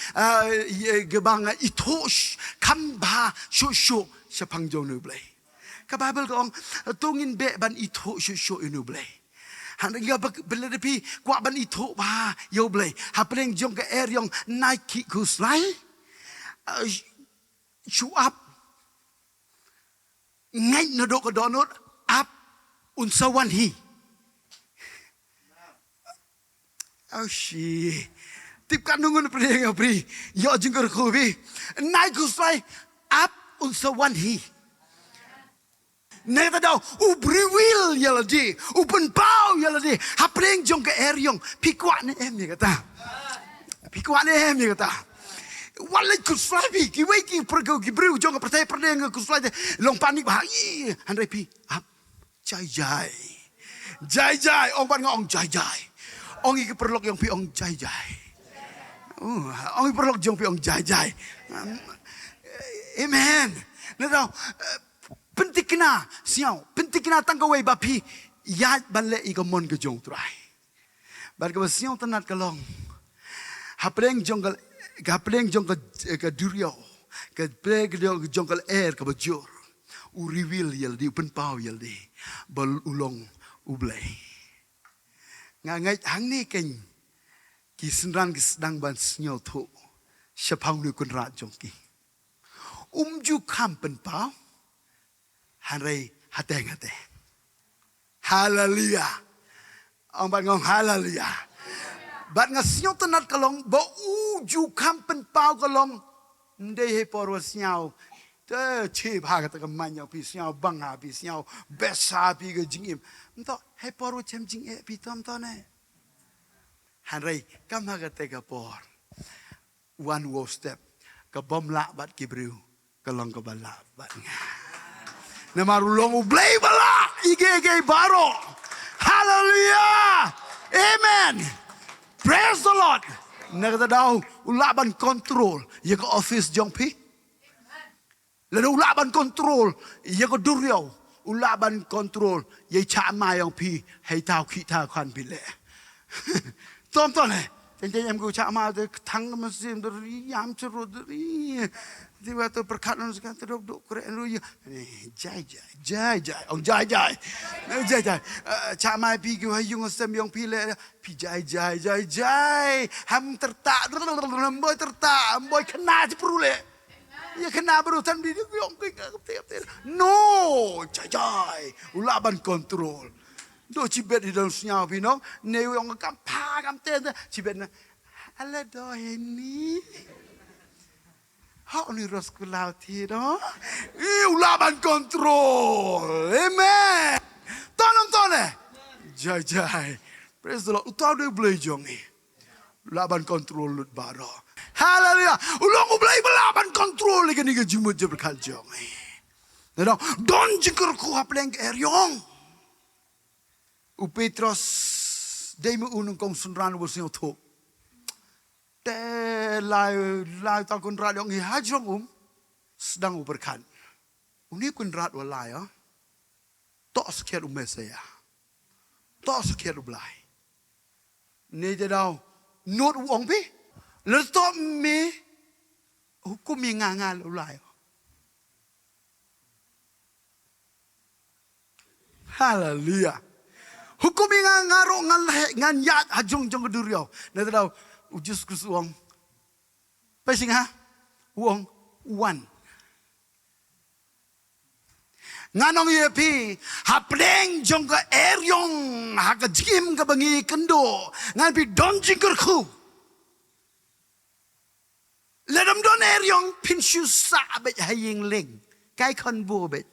gebanga itosh kamba shosho sa pangjo no blay. Ka Bible ko tungin be ban ito shosho inu blay. Hangga belada pi kwa ban ito ba yo blay. Hapreng jong ke eryong Nike kuslay. Chuap ngay na do ko donot up unsawan hi. Oh shi. Tip kanungun pri ngapri. Yo jingkar ko bi. Nai ku sai up unsawan hi. Neta daw, ubriwil yala di, upenpau yala di, hapreng jong ke eryong, pikwa ne em ya kata. Pikwa ne em ya kata. Walai kuslabi, kiwai ki pergo gibriu jong ke pertai perdeng ke kuslai long panik bah, handai pi, jai jai. Jai jai, ong pan ngong jai jai. Ong iki perlok yang pi ong jai jai. Ong iki perlok jong pi ong jai jai. Amen. Neta penting kena siau, penting kena tangkawai bapi yat banle ikamon ke jong trai. Barka siau tanat kalong. Hapreng jonggal, hapreng jonggal ke durio, ke preg jonggal air ke bajur. Uriwil yel di upen pau yel di bal ulong ublay. Ngangai hang ni ken kisenran kisdang ban siau tu siapang ni kun rat jongki. Umju kam pen pau. Hanrei hateng hateng. Haleluya. Ang bat ngong haleluya. Bat ngasinyo tenat kalong ba uju kampen pau kalong ndai he porwa siao. Te chi ba ka ta manyo pi siao bang ha pi siao besa pi ga jingim. Nto he porwa chem jing e pi tom to ne. Hanrei kam ha ka te ka por. One wo step ka bom la bat kibriu kalong ka bala bat nga. Namarulong ublay bala. Ige baro. Hallelujah. Amen. Praise the Lord. Nagata daw ulaban control. Yaga office jong pi. Lalu ulaban control. Yaga duryaw. Ulaban control. Yay chama yang pi. Hay tao kita kan bile. Tom eh. Jadi em ku chama de thang mesin dari yam cerut dari. Di waktu perkataan sekarang teruk keren lu ya, jai, ong jai, cak mai pi kau yung sem yang pile, pi jai, ham tertak, boy tertak, boy kena cepurule, ya kena berutan di yung no, jai, ulaban kontrol, do cibet di dalam senyap pino, newi orang kam ten, cibet na, ala do ini. Hak ni ros kulau tido. Ulaban kontrol. Amen. Tonong. Jai. Praise the Lord. Utau dia boleh jongi. Ulaban kontrol lut baro. Haleluya. Ulang boleh belaban kontrol lagi ni ke jumut je berkat jongi. Nado don jikir ku hapleng eryong. U Petros demu unung kong sunran bosnya tu. Te lai tau kun rat yang hajrong sedang berkan. Uni kun rat walai tok sekian mesaya. Tok sekian belai. Ni jadau not uang pi. Letok me hukum yang ngangal walai. Haleluya. Hukum yang ngarok ngan yat hajung jong keduriau. Ni jadau ujus kus uang. Pasing ha? Uang one. Nganong yepi hapleng jong ka eryong haka jim ka bangi kendo ngan pi don jingker ku. Ledam don eryong pin shu sa bet haying ling. Kai kon bu bet.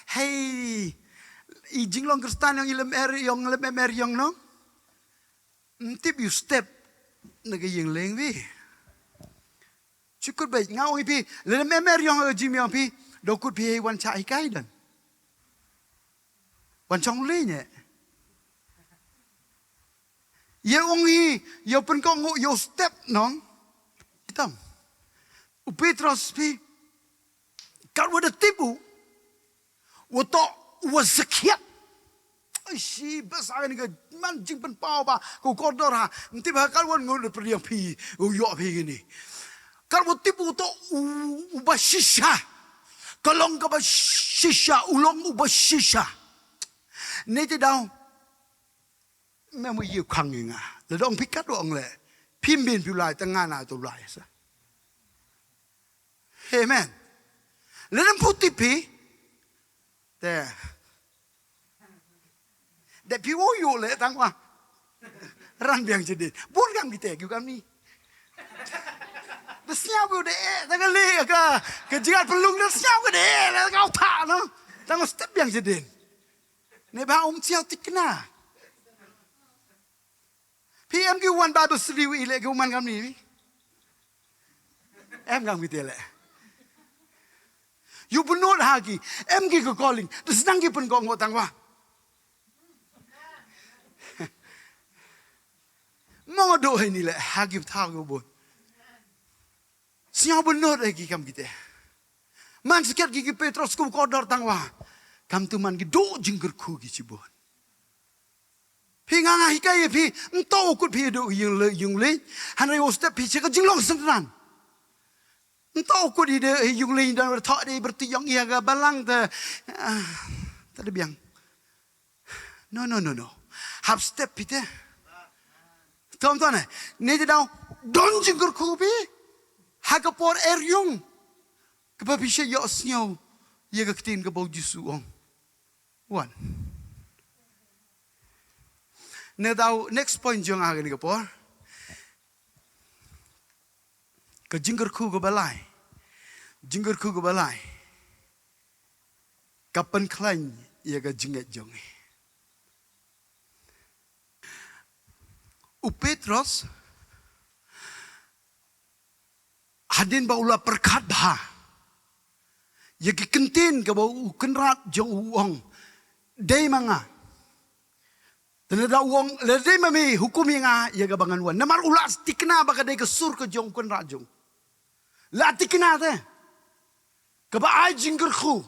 Hey, i jinglong kristan yang ilem eryong no. Tip you step nagaying ling wi. Cukup baik ngau pi lem eryong jim yang pi dokut pi wan cha ikai dan. Wan chong le nye. Ye ongi yo pen kong yo step nong. Hitam. U Petros pi kal wada tipu. Wato wazakiat. Si besar ni ke mancing pen pau ba ku kodor ha. Nanti bakal wan ngul per yang pi yo pi gini. Kalau tipu to ubah shisha. Kalong ka ba shisha ulong ubah shisha. Ni ti dau. Memo yu khang nga. Le dong pikat dong le. Pimbin pi lai tengah na tu lai sa. Amen. Le dan putih pi. There. That pi wo yu le tang wa. Ran biang jadi. Bun kang kita ku kami. Siap ke deh, tangan le ke jingat pelung dah siap ke deh, kau tak no, tangan step yang jadi. Ni bah siap tikna. PM ke wan Bible study ile ke uman kami ni. Em kami tu le. You benot hagi, em ke calling, terus nanggi pun kau ngotang wah. Mau doa ini le, hagi tahu pun. Siapa benar lagi kam kita? Man sekiat gigi Petrus ku kodor tangwa. Kam tu man gido jingger ku gi cibon. Pi nganga hikai pi entau kut pi do yung le. Hanai o step pi cek jinglong sendran. Entau kut ide yung le dan bertak de bertiyang ia ga balang te. Tadi biang. No. Hap step pi te. Tuan-tuan ni dia dah don jingger ku pi. Hagapor eryong. Kepapi siya yos niyo. Ia kaktin ka bau jisuong. One. Na daw, next point yung akin ni kapor. Ka jinggar ku ka balay. Jinggar ku ka balay. Kapan klain ia ka jingat jong. U Petros hadin ba ula perkat bah. Ya ki kentin ka ba kenrat jong uang. Day mga. Tanada uang le day mami hukum nga ya ka bangan wan. Namar ula tikna ba ka day ka sur ka jong kenrat jong. La tikna te. Ka ba ay jingger khu.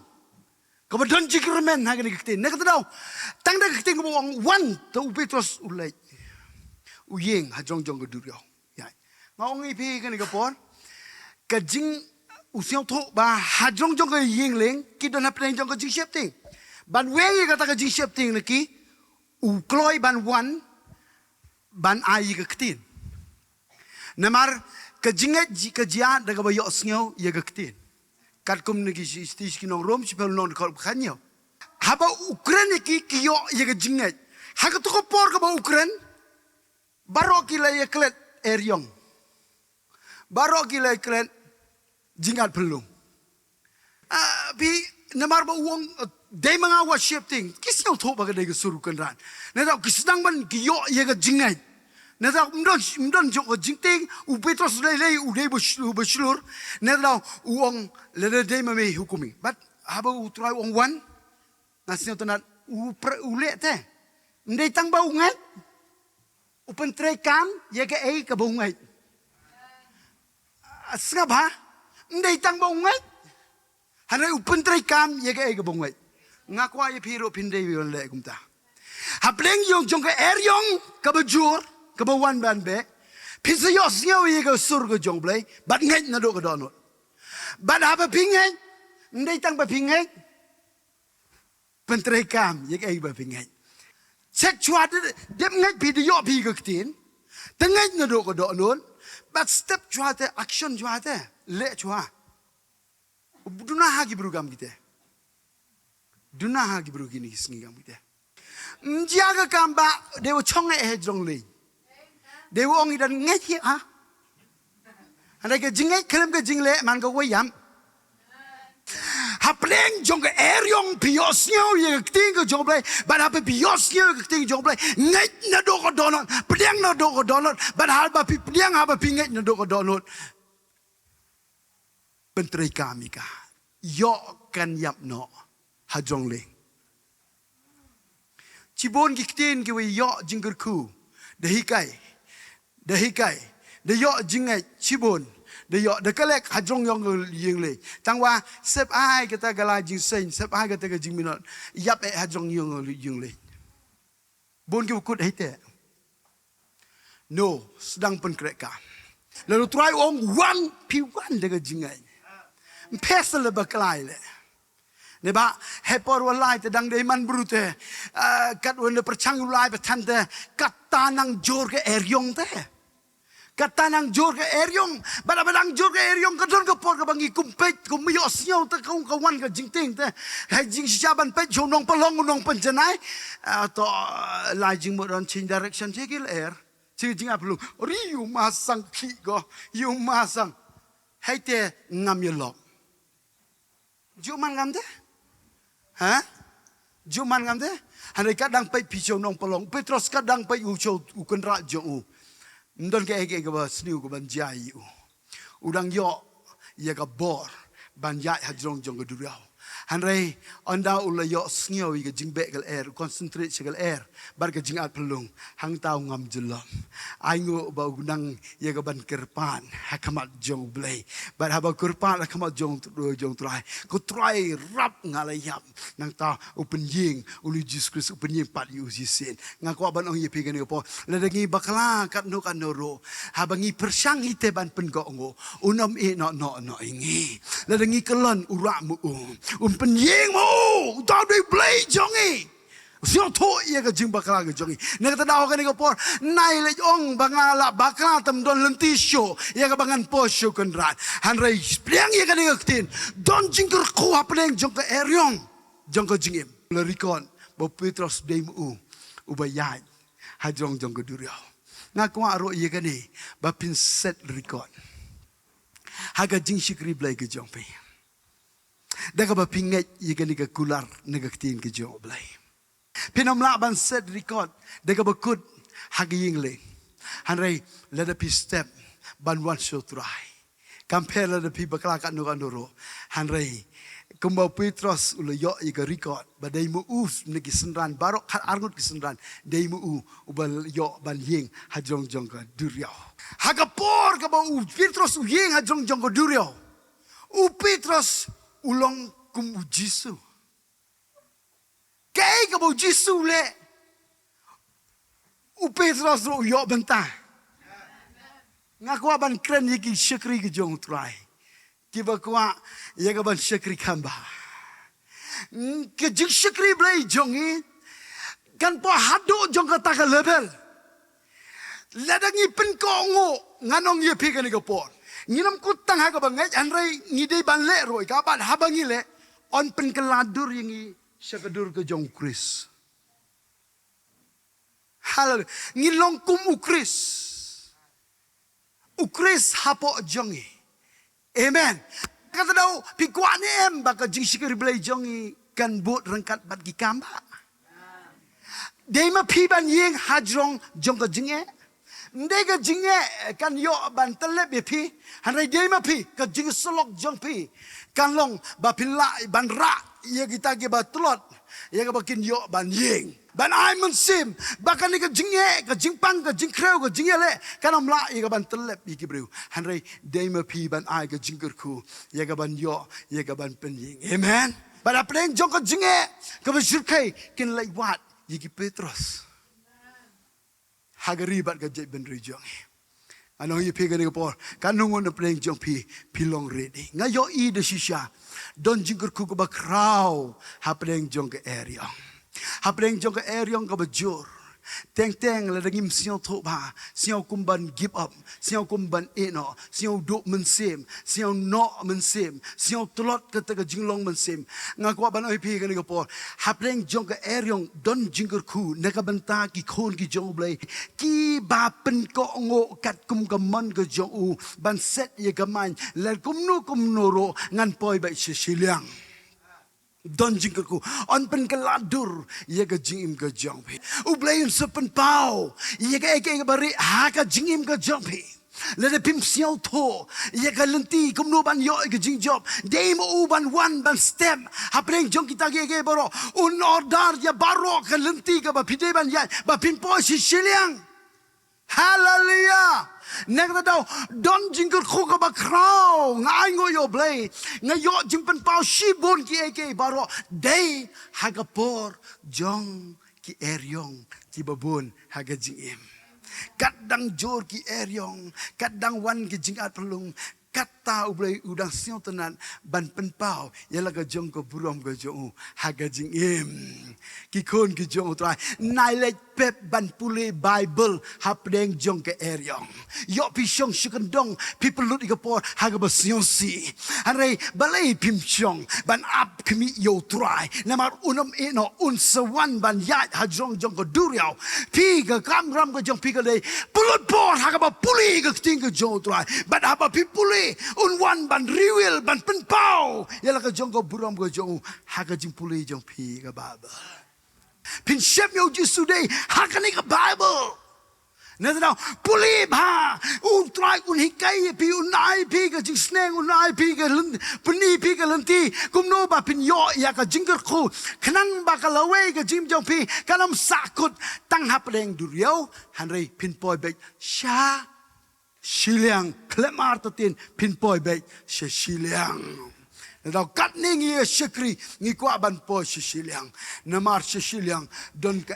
Ka ba don jingger men ha ka ni kentin. Na ka daw. Tang da kentin ka ba uang wan ta u Petros ulay. Uyeng ha jong ka duryo. Ya. Ngong ipi ka ni kapon. Kajing usiang thok ba hajong jong ke ying leng kita nak plan jong ke jing siap ting ban wengi kata ke jing siap ting leki u kloi ban wan ban ai ke ketin namar ke jinget ke jia daga ba yo snyo ye ke ketin kat kum ni ki stis ki nong rom sipel non kol khanyo haba Ukraine ki yo ye ke jinget ha ke to por ke ba Ukraine baro ki la ye klet eryong baro ki la klet jingat pelung. Bi namar ba uang day mga wa shifting. Kisyaw to ba kada suruh kenran. Nada kisdang man kiyo ye ka jingat. Nada mdon jo ka jingting u Petros lay u day beslur. Nada uang lada day mami hukumi. But haba u try uang wan. Nasnya tanat u le te. Ndai tang ba ungat. Upen tray kam ye ka ay ka ba ungat. Sengap ha? Ndai tang ba ungat. Hanai upen tray kam ye ka ay ka ba ungat. Ngakwa ye piro pindai yon le kumta. Hapleng yung jong ka eryong ka ba jur ka ba wan ban be. Pisa yos ngaw ye ka sur ka jong blay. Bat ngat na do ka donot. Bat haba pingay. Ndai tang ba pingay. Pentray kam ye ka ay ba pingay. Cek chua dem ngat pi de yo pi ka ktin. Tengay na do ka donot. But step chua te action chua te le chua. Duna hagi berugam kita. Duna hagi berugini singam kita. Jaga kamba dewa chong jong le. Dewa ong idan ngai ha. Anda ke jingai kelem ke jingle man ka wayam. Hapleng jong ke eryong piosnyo ye ting ke jong play. But hap piosnyo ke ting jong play. Ngai na do ko donot. Pedang na do ko donot. But hal ba pedang haba pingai na do ko donot. Pentrai kami ka. Yo kan yap no. Hajong le. Cibon giktin ke we yo jingger ku. Dahikai. De yo jingai cibon. De yo de kalek hajong yong yeng le. Tangwa sep ai kata gala jing sen, sep ai kata jing minot. Yap hajong yong yeng le. Bon ke ukut hite. No, sedang pen kreka. Lalu try ong wan pi wan de jingai. Pesel le baklai le. Neba hepor walai te dang de man brute. Kat wen perchang ulai betante kata nang jor ke eryong te. Kata nang jor ke eryong, badang jor ke eryong kadon ke por ke bangi kumpet kumiyos nyaw te kung kawan ke jingting te. Hai jing siaban pet jonong pelong nong penjenai atau lai jing modon change direction cekil air. Cing jing aplu. Ori you masang ki go, you masang. hai te ngam ye lok juman ngam te ha juman ngam te hanai kadang pai pichau nong pelong Petrus kadang pai u chau u kan ra jo u ndon ke ke ba sniu ko ban jai u udang yo ye ka bor ban jai ha jong jong du riau hanai onda ula yo snio i ka jingbe gal air concentrate segal air bar ka jingat pelung hang tau ngam jelom ai ngo ba gunang ye ka ban kerpan hakamat jong blai bar ha ba kerpan hakamat jong trai ko trai rap ngalayap nang ta open ying ulu Jesus Christ open ying pat yu sin ngako ban ong ye pi kan po la dangi bakla kat no kan ro ha bangi persang ite ban pen ko ngo unom e no ingi la dangi kelon urak mu pen ying mo tao đi play jongi siêu thô ye ka jing bakla ka jongi ne ka daw ka ni ko por nai le ong bangala bakla tam don lenti show ye ka bangan po show kan rat han rai spliang ye ka ni ka tin don jing ko ko apeng jong ka eryong jong ka jingim le rikon bo Petrus dei mu ubayai ha jong ka duriao nga ko aro ye ka ni ba pin set rikon ha ka jing shikri blai ka jong pe daga ba pinget yigani ka kular nagaktin ka jo blay pinomla ban set record daga ba kut hagiying le hanray lada pi step ban one show try compare lada pi bakla ka no kanoro hanray kumba Petrus ulo yo yiga record ba dai mu us nigi senran barok har argut kisenran dai mu ubal yo ban ying hajong jong ka duryao haga por ka ba Petrus u ying hajong jong ka duryao u Petrus ulong kum ujisu kay ka bo jisu le u Petrus ro yo benta ngakwa ban kren yiki shakri ki jong try kiba kwa yaga ban shakri kamba ke jing shakri blai jongi kan po hado jong ka ta ka level ladangi pen ko ngo nganong ye pi ka ni ka por nginam kutang ha ka bangai anrai ngidei ban le roi ka ban habangi le on pen keladur yang syakadur ke jong Kris hal ngilong kum ukris hapo jongi amen kata dau pikwa ni em baka jing sikir blai jongi kan bot rangkat bat gi kamba dei ma pi ban yeng hajrong jong ka jinge ndega jinge kan yo ban telep ye pi hanai dei ma pi ka jing selok jong pi kan long ba pila ban ra ye kita ge ba tulot ye ka bakin yo ban yeng ban ai mun sim bakan ni ka jinge ka jingpang ka jingkreu ka jingele kan am la ye ka ban telep ye ki breu hanai dei ma pi ban ai ka jingker ku ye ka ban yo ye ka ban pen yeng amen ban apreng jong ka jinge ka ba shirkai kin lai wat ye ki Petrus hagari bat ka jai ben rejong ano ye pega ni por kanungon na playing jong pilong ready ngayo I de shisha don jingker ku ba kraw ha playing jong ka area ha playing jong ka area ka ba jor teng la dangim siaw tho ba siaw kumban give up siaw kumban eno siaw do mensim siaw no mensim siaw tulot ka ta jinglong mensim ngakwa ban oi pi ka ni ko por hapreng jong ka eryong don jingker ku nakabanta ki khon ki jong blai ki ba pen ko ngo kat kum ka mon ka jong u ban set ye ka man la kum no ro ngan poi ba shiliang don jingker ku on pen keladur ye ka jingim ka jong pe u blain sepen pau ye ka eke bari ha ka jingim ka jong pe le de pim siao tho ye ka lenti kum no ban yo ka jing job dei mo u ban one ban step ha preng jong kita ge baro un order ya baro ka lenti ka ba pide ban ya ba pim po si shiliang hallelujah nekta daw don jingker ku ka ba kraw ngai ngo yo blay ngayo jingpen pau shibon ki eke baro dei hagapor jong ki eryong ki babon haga jingim kadang jor ki eryong kadang wan ki jingat pelung kata ublay udang siong tenan ban penpau yala ka jong ko burom ka jong haga jingim ki kon ki jong trai nai le pep ban puli Bible hapdeng jong ke eryong yo pi shong shukendong people lut ikapor haga ba siong si hanrei balai pim shong ban up kmi yo trai namar unam eno un sawan ban yat hajong jong ko duriao pi ka kam ram ka jong pi ka le pulut por haga ba puli ka ting ka jong trai ban apa pi puli unwan ban riwil ban penpau yala ka jong ko buram ko jong ha ka jing puli jong pi ka Bible pin shep yo jisu dei ha ka ni ka Bible na tao puli ba try un hikai pi unai pi ka jing sneng unai pi ka puni pi ka lanti kumno ba pin yo ya ka jing ko khnang ba ka lawe ka jing jong pi kalam sakut tang hap leng duriao hanrei pin poi be sha shiliang klemar tatin pin poi be she shiliang Daw kat ni ngi shikri ngi kwa ban po shiliang namar shiliang don ka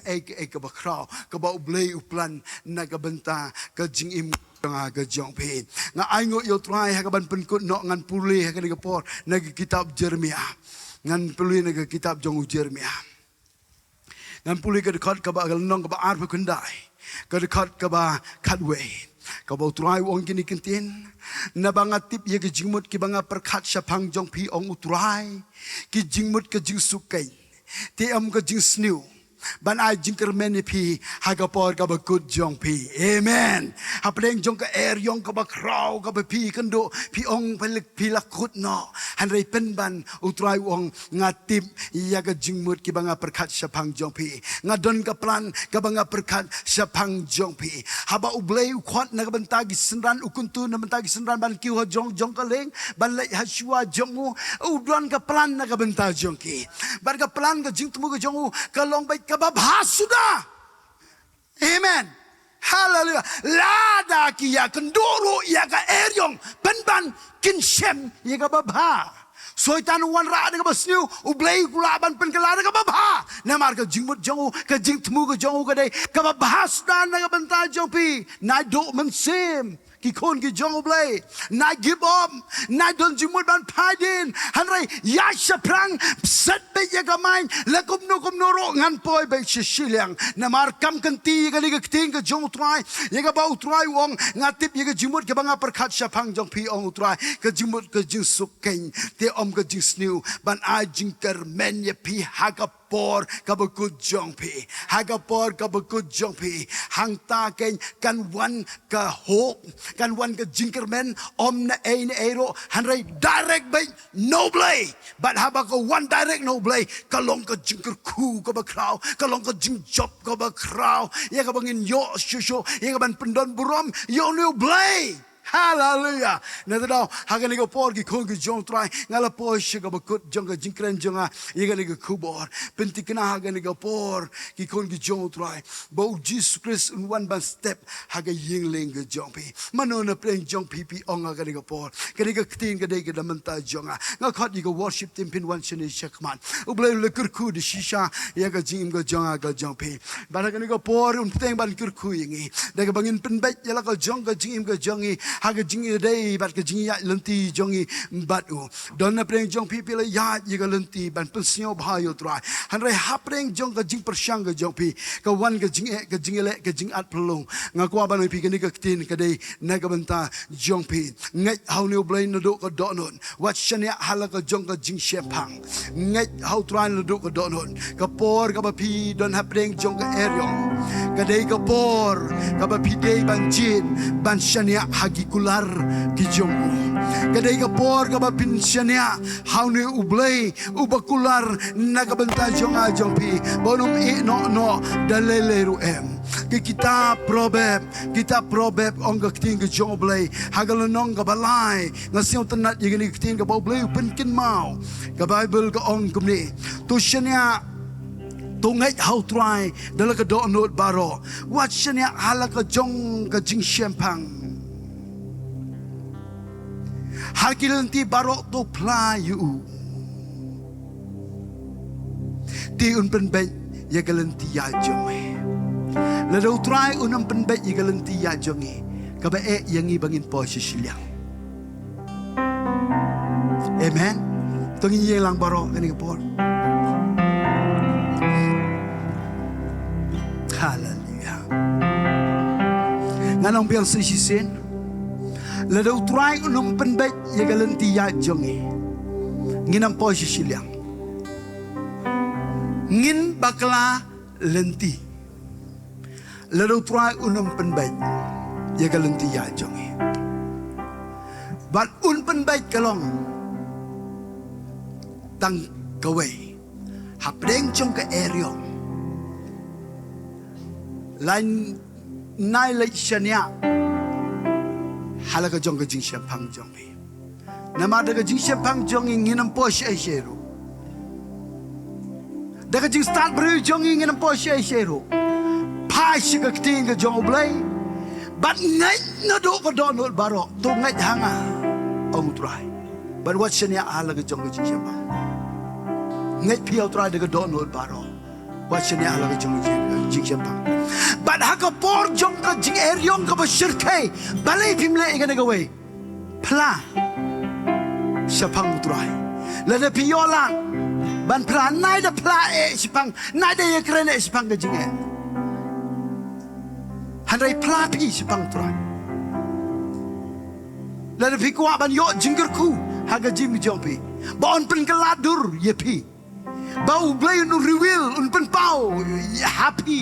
ka bakraw ka ba ublay uplan na ka benta ka jing im nga ka jong pin nga ay ngo yo try ha ka ban pen no ngan puli ha ka ni por na kitab Jeremia ngan puli na kitab jong Jeremia ngan puli ka dekat ka ba nong ka ba ar pa kundai ka dekat ka ba katwe ka ba utray wong kini kintin na banga tip ye ki jingmut ki banga perkhat syapang jong pi ong utray ki jingmut ke jing sukai ti am ke jing sniu ban ai jing kermen pi haga por ka ba kut jong pi amen hapleng jong ka air yong ka ba kraw ka ba pi kendo pi ong pelik pi lakut no han rei pen ban utray wong ngatip ya ka jingmut ki banga perkhat syapang jong pi ngadon ka plan ka banga perkhat syapang jong pi haba ublei ukhot na ka bantagi senran ukuntu na bantagi senran ban kiu ha jong jong ka leng ban lai haswa jong udon ka plan na ka bantagi jong ki ban ka plan ka jing tumu ka jong ka long bai kababha sudah. Amen. Haleluya. Lada ki ya kendoro ya ka eryong penban kinshem ya kababha. Soitan wan ra ka basniu ublei kulaban pen kelada kababha. Namar ka jingmut jongu ka jingtmu ka jongu ka dei kababha sudah na ka banta jongpi. Na do mensim. Ki kon ki jong ublei na give up na don jimut ban padin hanrei ya shaprang set be ya gamain la kumno ro ngan poi be shiliang na mar kam kanti ka ni ka ting ka jong utrai ya ka ba utrai wong ngatip ya ka jimut ka banga perkhat shapang jong pi ong utrai ka jimut ka jing sukain te om ka jing sniu ban a jing ter men ya pi ha ka por kabakut jong pi hagapor kabakut jong pi hang ta ken kan wan ka hok kan wan ka jinkermen om na ero hanrei direct by no blay but haba ko one direct no blay kalong ka jinker ku ka bakraw kalong ka jing job ka bakraw ya ka bangin yo shusho ya ka ban pendon burom yo no blay Hallelujah. Nadao hagani ko por ki kong ki jong try ngala po shiga bakut jong ka jingkren jonga yegani ko kubor pentikna hagani ko por ki kong ki jong try bo Jesus Christ in one ban step haga yingling ka jong pi manona playing jong pi ong hagani ko por kani ka tin ka dei ka damanta jonga nga khot ko worship team pin one shini shakman ublay lekur ku de shisha yaga jing ka jonga ka jong pi baragani ko por un teng ban kur ku yingi daga bangin penbet yala ka jong ka jing ka jongi haga jingi dei bat ka jingi ya lenti jongi batu don na preng jong pi pila ya yiga lenti ban pensio bhayo trai hanre hapreng jong ka jing persyang ka jong pi ka wan ka jing le ka jing at pelung nga kwa ban pi ka ni ka tin ka dei na ka banta jong pi ngai hau ne blai na do ka donon wat shania hala ka jong ka jing shepang ngai hau trai na do ka donon ka por ka ba pi don hapreng jong ka eryong ka dei ka por ka ba pi dei ban jin ban shania hagi kular ki jongu kadai ka por ka ba pinsyania haune ublay ubakular nagabanta jonga jongpi bonum no dalele ruem ki kita probeb ong ka ting ka jonglay hagalonong ka balay ngasiw tanat yigini ting ka boblay penkin mau ka bible ka ong kumni to shania tungai how try dalaka do not baro what shania halaka jong ka jing shempang Harkilanti barok to playu ti un penbet ya galanti ya jonge la do try unam penbet ya galanti ya jonge ka ba yang ibangin po sisilyang amen tongin yang lang barok kani po hallelujah nganong piang sisisin la do try unum penbet ya galanti ya jonge nginam po sisilyang ngin bakla lenti la do try unum penbet ya galanti ya jonge Bat pen bait kalong tang kaway hapdeng chong ka eryong lain nai lai shania halaga jong ka jing pang jong bi nama daga jing pang jong nginam po shay sheru daga jing start bru jong nginam po shay sheru pai shiga kting ka jong blay bat ngai na do ko don baro to ngai hanga ông trai but what shania halaga jong ka jing pang ngai piao trai daga don baro what shania halaga jong jing pang but haka por jong ka jing eryong ka bashirkai balay pimle igana gaway pla shapang trai lada piola ban pla nai da pla shapang nai da yakrene shapang ka jing handai pla pi shapang trai lada pikwa ban yo jinggerku haga jing jompi bon pen kaladur ye pi bau blay nu reveal un pen pau happy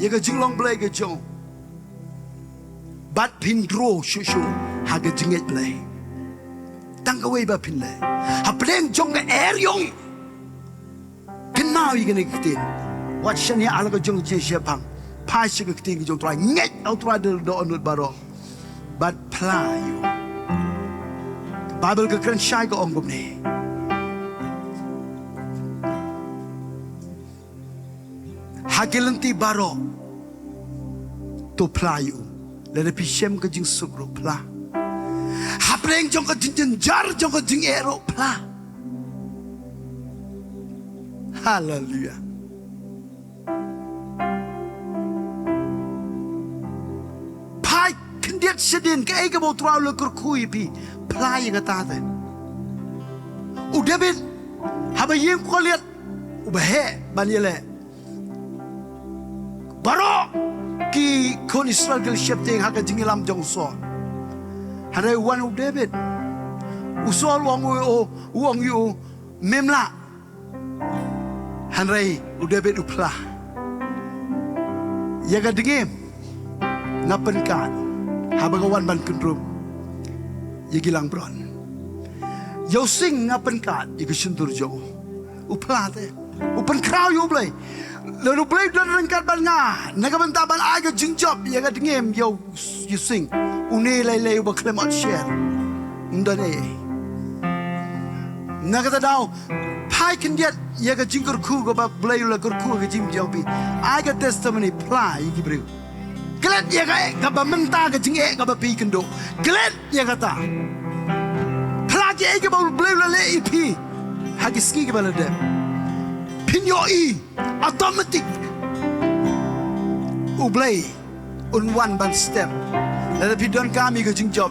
yaga jinglong blay ga jong bat pin dro shushu haga jinget blay tang away ba pin le ha pleng jong ga eryong kenau yiga ne kitin wat shani ala ga jong je shepang pa shi ga kitin jong try nget au try do onut baro bat pla you Bible ga kran shai ga ong gum ne hagelanti baro to playu le pishem ka jing sugro pla hapreng jong ka jing jar jong ka jing ero pla hallelujah pai kendiat sedin ka ega bo trau le kur kui pi pla yi ga ta de u debit haba yim ko liat u ba he ban yele baro ki kon Israel gel shepting haga jingilam jong so hare one of David usol wong o wong yu memla hanrai u David upla yaga dingem ngapen kan habaga wan ban kunrum yigilang bron yo sing ngapen kan yigisuntur jo upla te upen kraw yu blay lalu blay dan rengkat ban nga nagabanta ban aga jingjob ya ga dingem yo you sing une lay lay ba klemat share ndane nagata daw pai kendiat ya ga jingkur ku ga ba blay la kur ku ga jim jobi aga testimony ply gibru glet ya ga ba menta ga jinge ga ba pi kendo glet ya ga ta plagi ga ba blay la le ip hagi ski ga ba la dem Pinyo automatic ublay un one ban step la pidon kami ke jing job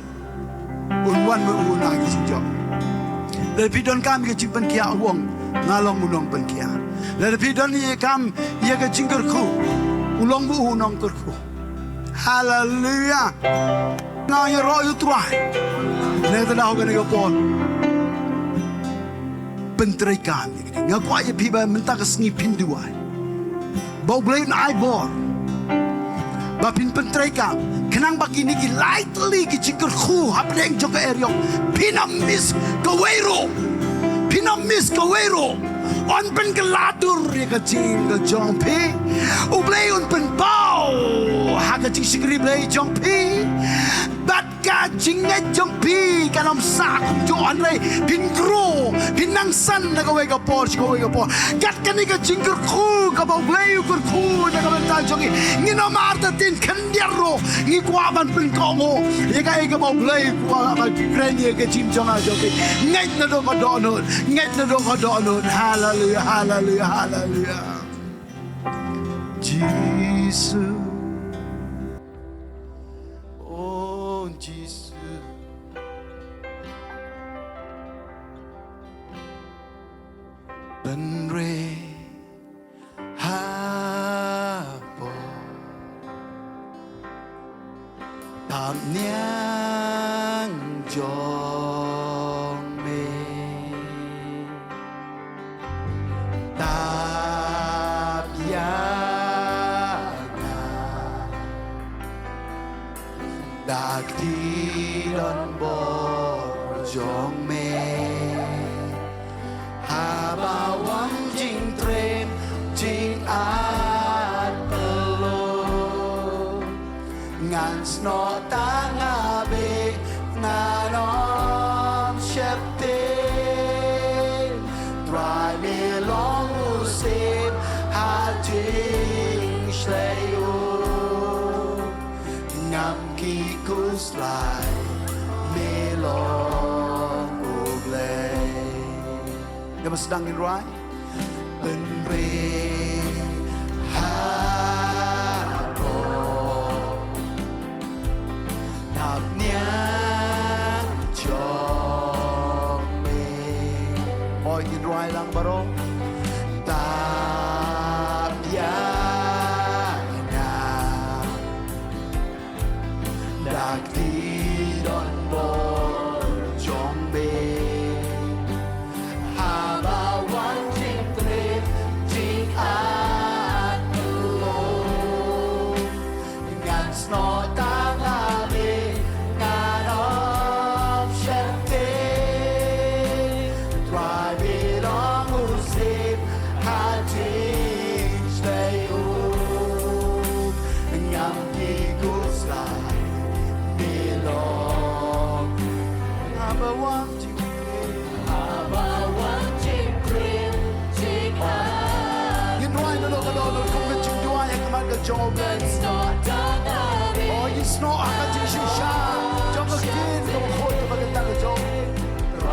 un one mu na ke jing job la pidon kami ke jing ban kia wong ngalong unong ban kia la pidon ye kam ye ke jing ku ulong bu unong ku hallelujah na ye ro yu try ne ta daw ke ko pentrai kami ngakwa ye piba menta ka sngi pinduai bau blay na ai bor ba pin pentrai ka kenang bagini ki lightly ki jingker khu hapdeng joka eryong pinam mis kawero on pen keladur ye ka jing ka jongpi u blay on pen pau ha ka jing sigri blay jongpi bat ka jing ngai jongpi kanom sak jo anrei pin gro pin nang san na ka we ka por gat ka ni ka jingker khu ka bau blay kur khu na ka ta jongi ngino marta tin kandiaro ngi kwa ban pen ko mo ye ka bau blay kwa ba kren ye ka jing jonga joki ngai na do ko do no hallelujah hallelujah hallelujah Jesus oh Jesus ben re ha bo tam nyang jong me Dak di don bo jong me haba wang jing trem jing at pelo ngan sno tanga be nanom shepte dry me long usib ha jing shlayo ngam ki kuslai melong ublay yang sedang in right penre haro napnya jong me oi in right lang baro Dakti don bol jong be haba wan jing trip jing at lo ngan sno tanga be ngan of shente drive it on usip hajing stay ngam ki gusla job let's not done oh you snort aka jing shisha jong kin ko khoi ko bagta ko job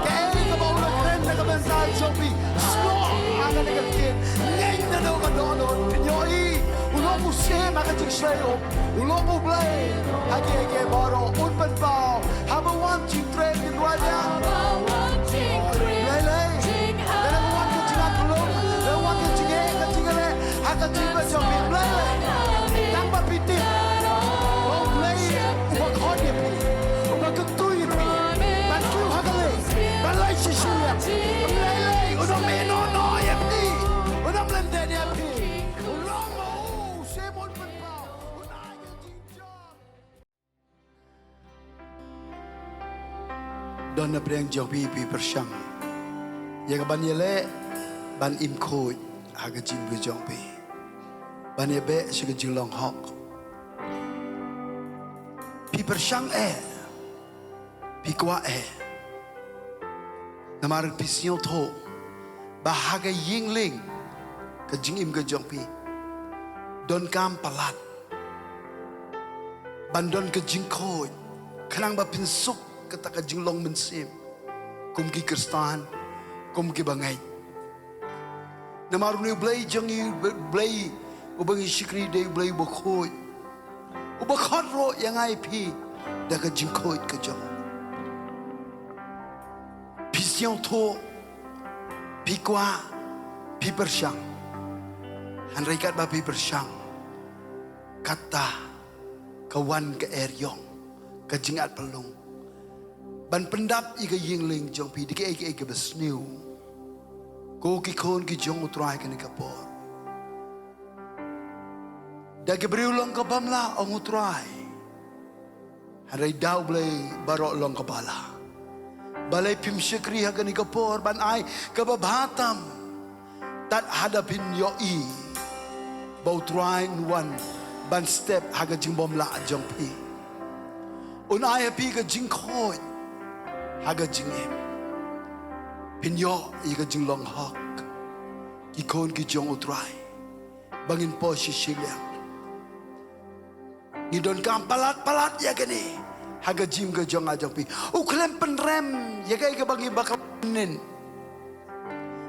ke ko ba ula kren na ka ban sa jobi snort aka na kin ngai na do ka do pinyo I ulo mu se ma ka jing shayo ulo mu play age ke boro un ban bao have a one jing trade in right now lele jing one ko jing at lo le one ko jing ka jing le aka jing ba job play Piti, oh play, what hot you be, what could do you be, but you have a lay, but like she should have, lay, uno me no you be, uno blended you be, long oh, same old man pow, uno you job. Donna Brian Jobi persyang, ya kaban yele, ban im koi, haga jim bujongbi, ban yebe suga jilong hok. Pi persyang pi kwa namar pisio tho bahaga yingling ke jingim ke jongpi don kam palat bandon ke jingkoi kanang ba pinsuk kata ke jinglong mensim kum ki kristan kum ki bangai namar ni blai jangi blai ubangi shikri de blai bokhoi ubakhat ro yang ai pi da ka jingkoi ka jong pision tho pi kwa pi persyang han reikat ba pi persyang kata kawan ke eryong ka jingat pelung ban pendap I ka yingling jong pi dike ke besniu ko ki khon ki jong utrai ka ni kapor Dagi beriulang ke bamla ang utray. Haray daw blay barok long kabala. Balay pimsyakri haga ni kapor ban ay kababatam. Tat hadapin yoi. Bau trying one ban step haga jing bamla jong pi. Unay api ka jing khoy. Haga jing em. Pinyo iga jing long hak. Ikon ki jong utray. Bangin po si Shiliang. Ngidon kam palat ya gini haga jim ke jong ajong pi uklem penrem ya kai ke bangi baklanin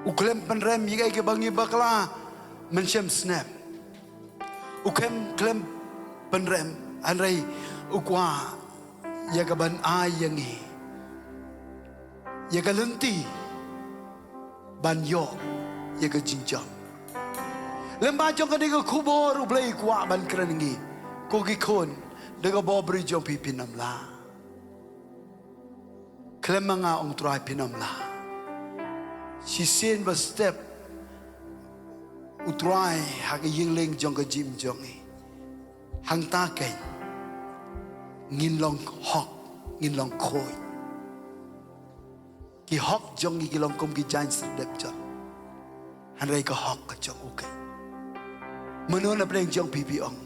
uklem penrem ya kai ke bangi bakla mencem snap klem penrem anrai ukwa ya ke ban ayangi ya ke lenti ban yo ya ke jinjam lembah jong ke ke kubor ublai kwa ban kerengi Kogi kon, daga bobri jong pi pinamla. Klemanga ong try pinamla. Si sen ba step utry haga yingling jong ka jim jong hang ta kay ngin long hok ngin long khoi ki hok jong ki long kum ki jain serdep jong han rai ko hok ka jong okay menun apa yang jong pipi ong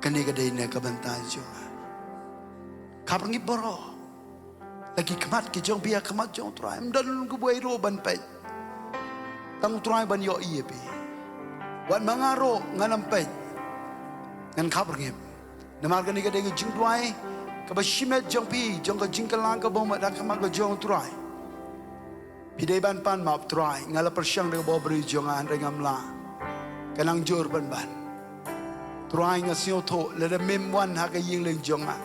kani ka dei ne ka bantai jong kap ngi boro lagi kemat ki jong pia kemat jong trai mdan ku buai ro ban pe tang trai ban yo ie pi wan mangaro nganam pe ngan kap ngi namar kani ka dei jing duai ka ba shimet jong pi jong ka jing ka lang ka bom da kemat ka jong trai pidai ban pan map trai ngala persyang de bo beri jong an rengam la kanang jor ban ban trai nga sio tho le de mem wan ha ka ying leng jong a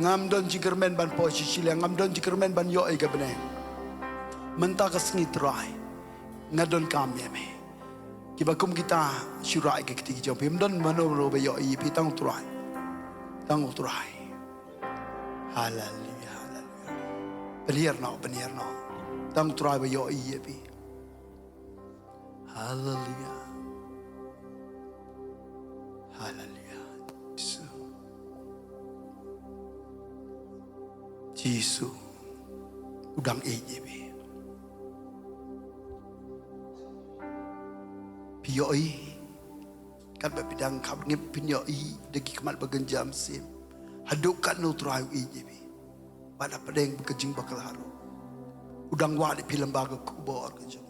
ngam don jikermen ban po si sila ngam don jikermen ban yo ai ka bene menta ka sngi trai ngadon kam ye me kibakum kita syurai ke kiti jong pim don mano ro be yo i pitang trai haleluya benar no tang try ba yo i pi hallelujah Jesus udang e je pi yo i kan ba bidang khap ngip pin yo i deki kemat bagenjam sim hadukan no try i je pi pada pedeng bekejing bakal haru udang wa di lembaga kubur ke jong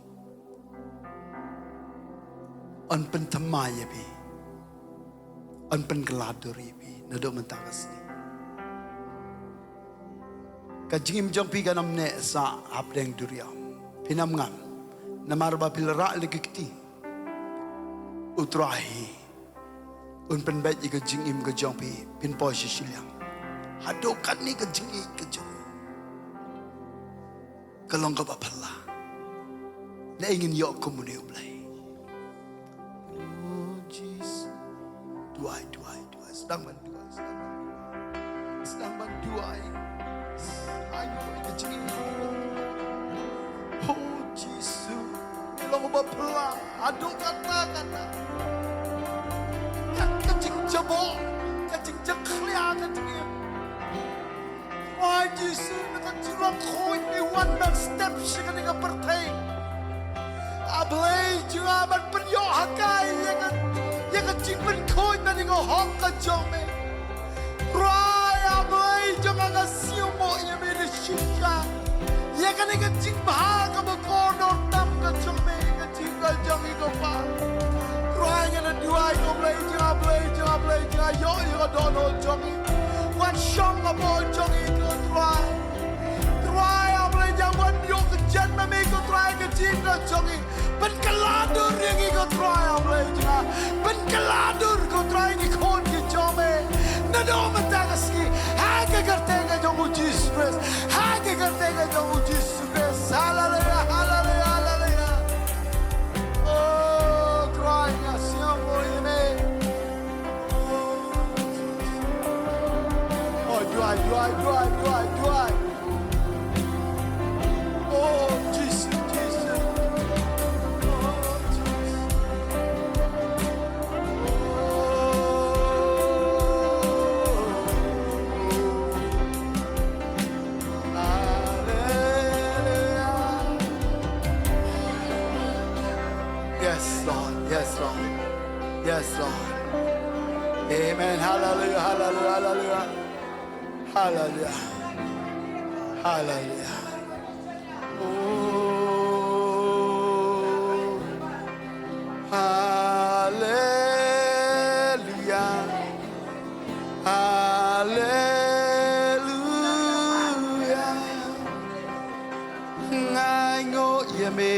an pen tamai ya bi an pen geladur ya bi nado mentakas ni kajing jong pi ganam ne sa apdeng duriam pinam ngam namar ba pilra legekti utrahi un pen bai ke jing im ke jong pi pin po sisilang hadokan ni ke jing i ke jong kalong ka bapala na ingin yok komuni ublay oh Jesus duai sedang banduai ayo kecil oh Jesus kalong bapala aduh kata kecing jabok kecing jeklia kecing wah Jesus nak curang koi ni one man step sikan dengan pertai. Ablay juga ban penyo hakai yang cimpen koi na dengan hok kajome. Rai ablay juga ngasiu mo yang mede shika. Yang kan dengan cimbah kamu kono tam kajome kajing kajong iko pa. Rai yang dua iko ablay juga yo iko dono jongi. Wan shong abo jongi iko try ablay jangan yo kejan mami iko try kajing kajongi. Penkeladur yang iko try ablay juga. Penkeladur ko try ikon ke jome. Nado matagaski. Haga kertega jongu Jesus. Haga kertega jongu Jesus. Hallelujah. Oh, try nga siamo ime. Oh, duai. Oh, Jesus. Yes, Lord. Amen. Hallelujah. Oh, hallelujah. Ngai ngo yeme.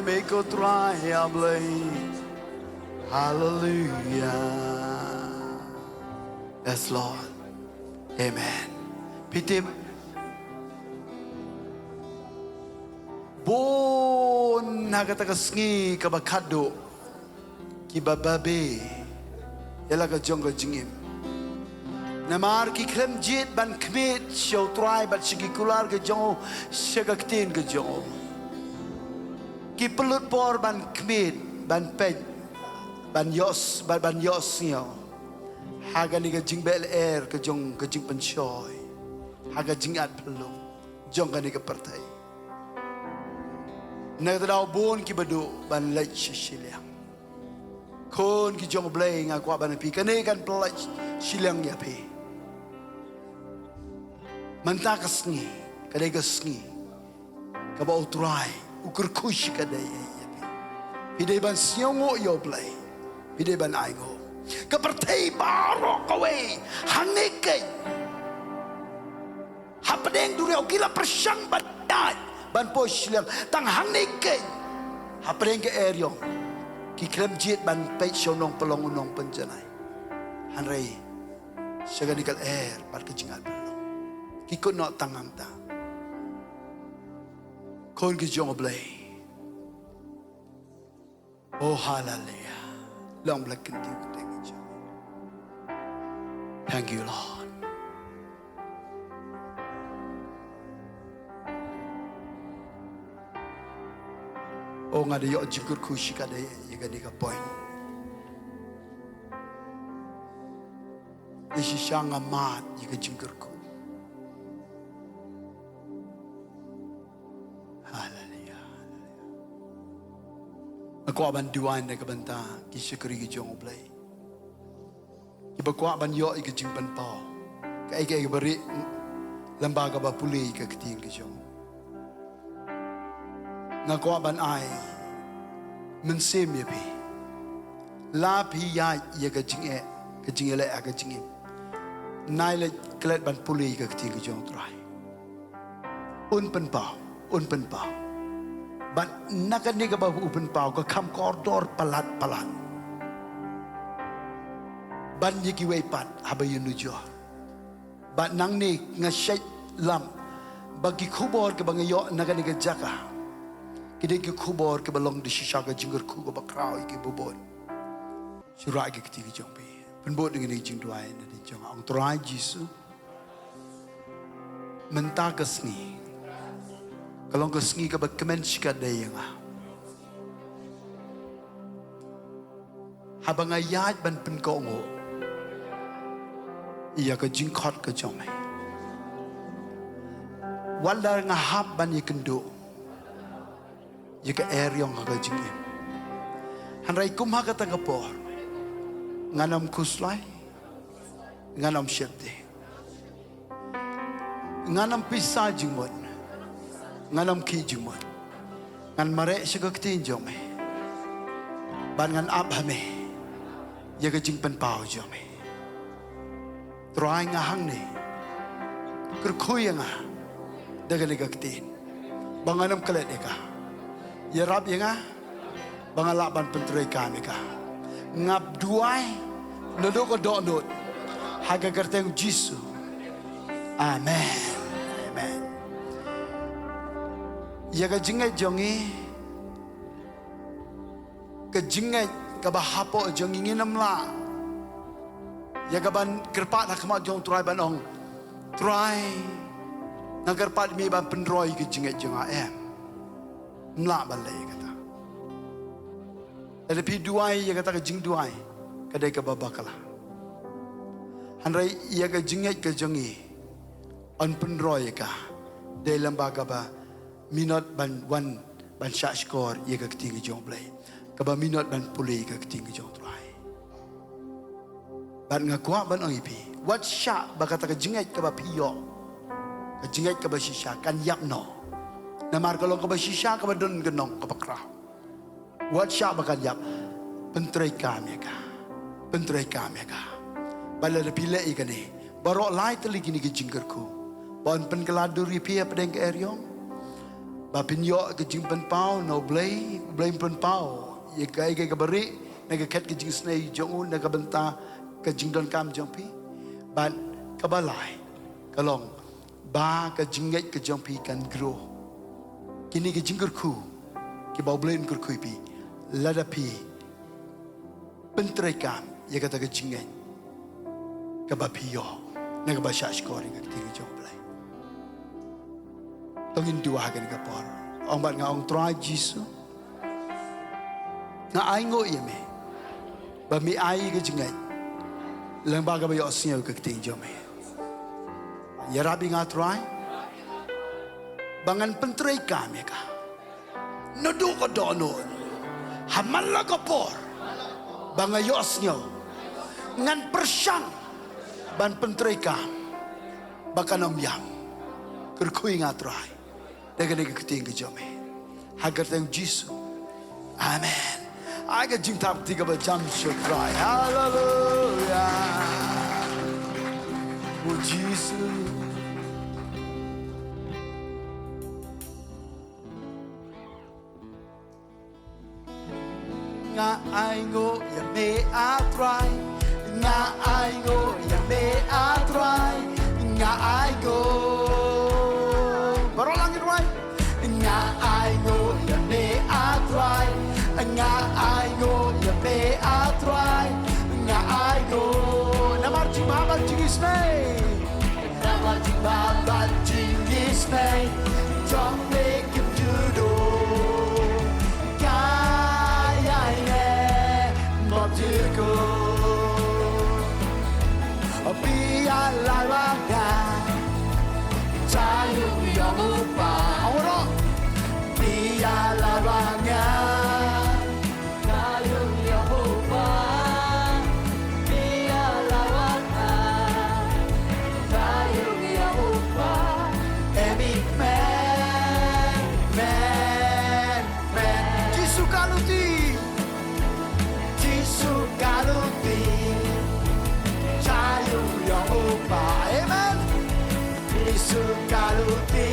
Make a try, hallelujah. Yes, Lord. Amen. Pitip. Bon nagatagasngi kabakado kibababe yala ka jongga jingim. Namar ki krem jit ban kmit show try bat sigi kular ke jongo segaktin ke jongo. Ki pelut por ban kmit ban pej ban yos nyo haga ni ka jing bel air ka jing penchoy haga jing at pelong jong ka ni ka pertai na tadaw bon ki badu ban lech shiliang kon ki jong blay nga kwa ban pi kane kan plach shiliang ya pi manta ka sngi kadai ka sngi ka ba utrai ukur kush kadai ya pi pidai ban siong yo blay pidai ban aigo kepertai barok kowe hanike hapadeng duria gila persang badat ban posliang tang hanike hapadeng ke eryong ki klem jit ban pe sonong pelong unong penjanai hanrei seganikal air par kejingal pelong ki ko no tangam ta kon ki jong blay oh hallelujah long black kentiu. Thank you, Lord. Oh, ngada yo jikur kushi kada yaga ni ka point. Isi shanga mat yaga jikur ku. Hallelujah. Aku aban duan na kabanta kisikuri ki jong oblay. Iba kuat ban yo ika jing ban pau. Ka ika beri lembaga ba pulih ika keting ke jong. Nga kuat ban ai mensem ya pi. La pi ya ka jing ele ka jing. Nai le klet ban pulih ika keting ke jong trai. Un pen pau. Ban nakan ni ka ba pen pau ka kam koridor palat. Ban yiki weipat habayu nujo. Ban nang ni ngasyait lam bagi kubor ke bangayo naga niga jaka. Kide ki kubor ke balong di shishaga jingger ku ke bakrau iki bubon. Surah ke ketiga jong pi. Penbot dengan ni jing duai na di jong ang turai Jisu. Mentah kesni. Kalau kesni ke bakemen shika dayanga. Habang ayat ban penkongo. Ia ke jingkot ke jomai. Walar ngahap ban ikendu. Ia ke eryong ke jingim. Hanrai kumha ke tangapor. Nganam kuslai. Nganam syabdi. Nganam pisah jingmon. Nganam ki jingmon. Ngan marek syagaktin jomai. Ban ngan abhame. Ia ke jingpen pau jomai. Try nga hang ni. Kerkuy nga. Dagalig aktin. Banganam kalit ka. Yarab nga. Bangalaban pentray kami ka. Ngap duay. Nado ko doonot. Hagagarteng Jisu. Amen. Amen. Yaga jingay jongi. Kajingay kabahapo jongi nginam lang. Ya gaban kerpat nak mak jong try banong try nak kerpat mi ban penroi ke jingat jenga mlak balai kata ada pi duai ya kata ke jing duai kadai ke babakala hanrai ya ke jingat ke jongi on penroi ka de lembaga ba minot ban wan ban syak skor ya ke keting jong blai ka ba minot ban pulih ke keting jong try ban ngakuak ban ipi wat syak bakata ke jingat ke ba piyo ke jingat ke ba shisha kan yap no namar kalau ke ba shisha ke ba don genong ke bakra wat syak bakan yap pentrai kami ka bala de pile ikane barok lai teli gini ke jingkerku bon pen keladur ipi apa deng ke eryong ba pinyo ke jing pen pau no blay pen pau ye kai ke beri naga ket ke jing snei jong naga benta ke jing don kam jompi ban kabalai kalong ba ke jingai ke jompi kan grow kini ke jingkerku ke bau blain kurku pi ladapi pentrai kam ye kata ke jingai ke bapiyo naga ba syak scoring ke tiga jong blai tongin dua hagan ke por ong bat nga ong try Jisu nga ai ngo ye me ba mi ai ke jingai lembaga bayo sinyo ke ting jome ya rabi ngatrai bangan pentrai kami ka nodu ko donon hamalla ko por bangayo sinyo ngan persyang ban pentrai kam bakanom yam kerkui ngatrai daga ke ting jome hagar teng jisu amen aga jing tap 3 jam syukrai haleluya oh Jesus nga ai ngo ya me atrai nga ai ngo ya me atrai nga ai go baru langit right nga ai ngo ya me atrai nga ai ngo ya me atrai nga ai go namar jibabal jingis me namar jibabal jingis me don't make him do do go biar lawangan cayu yang lupa awak biar lawangan cayu yang lupa biar lawangan cayu yang lupa epic man Jesus kaluti Galuti Cayu yang upah amen Isu galuti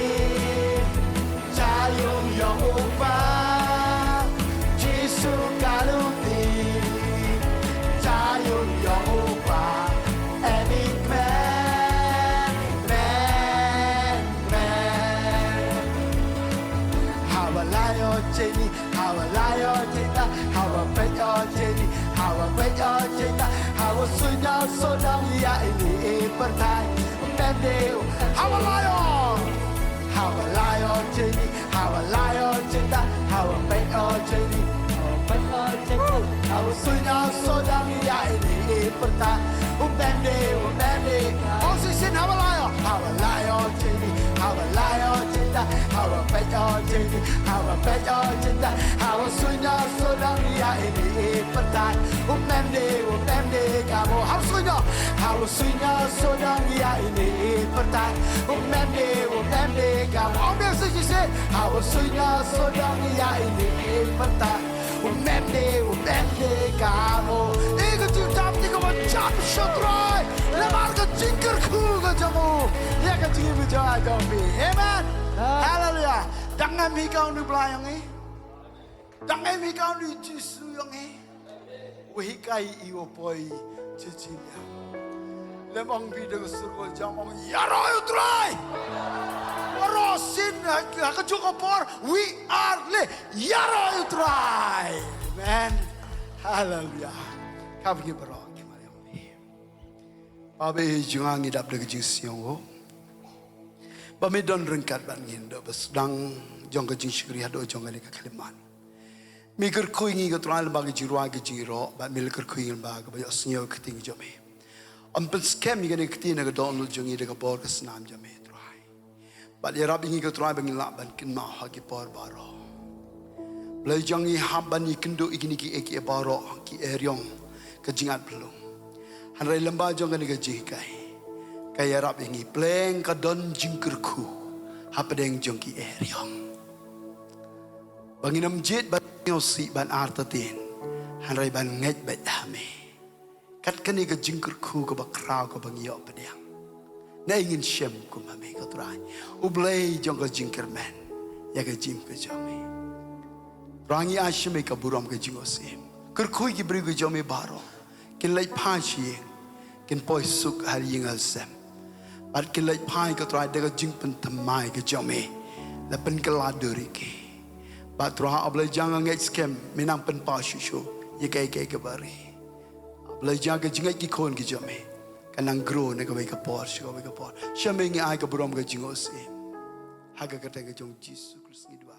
Cayu yang upah Isu galuti Cayu yang upah Epic man Hawalayo Jenny Hawalayo Jita Hawapeyo Jenny Hawa bejo cinta Hawa sunya sodang ya ini pertai Mendeu Hawa layo cini Hawa layo cinta Hawa bejo cini Hawa sunya sodang ya ini pertai Mendeu Oh sisin hawa layo cini Hawa layo cinta Hawa bejo cini Hawa bejo cinta Hawa sunya sodang ya ini pertai Umemde kamu Hausunya sodang ya ini pertai Umemde kamu Ambil sisi Hausunya sodang ya ini pertai Umemde kamu Ikut cinta tiga macam syutrai Lemar ke jingkerku ke jamu Ya ke jingker jawa jambi Amen Haleluya Jangan mikau ni belayang Jangan mikau ni jisu yang Wahikai iwo poi cicinya. Lemang bidang surga jamong yaro utrai. Warosin hakajuka por we are le yaro utrai. Amen. Hallelujah. Kabgi berok kemarin. Babe jungang idap lagi jingsiong. Babe don rengkat bangin do besdang jong ke jingsyuri hado jong ke kaliman. Mikir kuingi ke tuan lembaga jiruan ke jiro, bat mikir kuingi lembaga banyak senyum keting jami. Ampun scam ni kena keting nak download jongi dekat bor ke senam jami tuan. Bat ya rab ingi ke tuan bagi lak ban kin mah hagi bor baro. Belai jongi hamban ni kendo ikini ki eki baro ki eriong ke jingat belum. Hanrai lembaga jong kena ke jikai. Kaya rab ingi pleng ke don jingkerku, hapadeng jongi eriong. Banginam jet Yosi ban artatin hanrai ban ngej bet dame kat kani ke jingkerku ke bakrau ke bangio pedang na ingin syem ku mame ke turai ublay jong ke jingkerman ya ke jim ke jame rangi asyme ke buram ke jingosim kerkui ki beri ke jame baro kin lai pachi kin poi suk hari ingal sem bat kin lai pai ke turai de ke jing pen temai ke jame la pen ke laduri ke Bat roha ablay jangan ngej scam minang pen pa shushu ye kai ke bari ablay jangan jingai ki kon ki jame kanang grow ne ka bai ka por shu bai ka por shame ngi ai ka buram ka jingos haga ka ta ka jong Jesus Kristus ni dua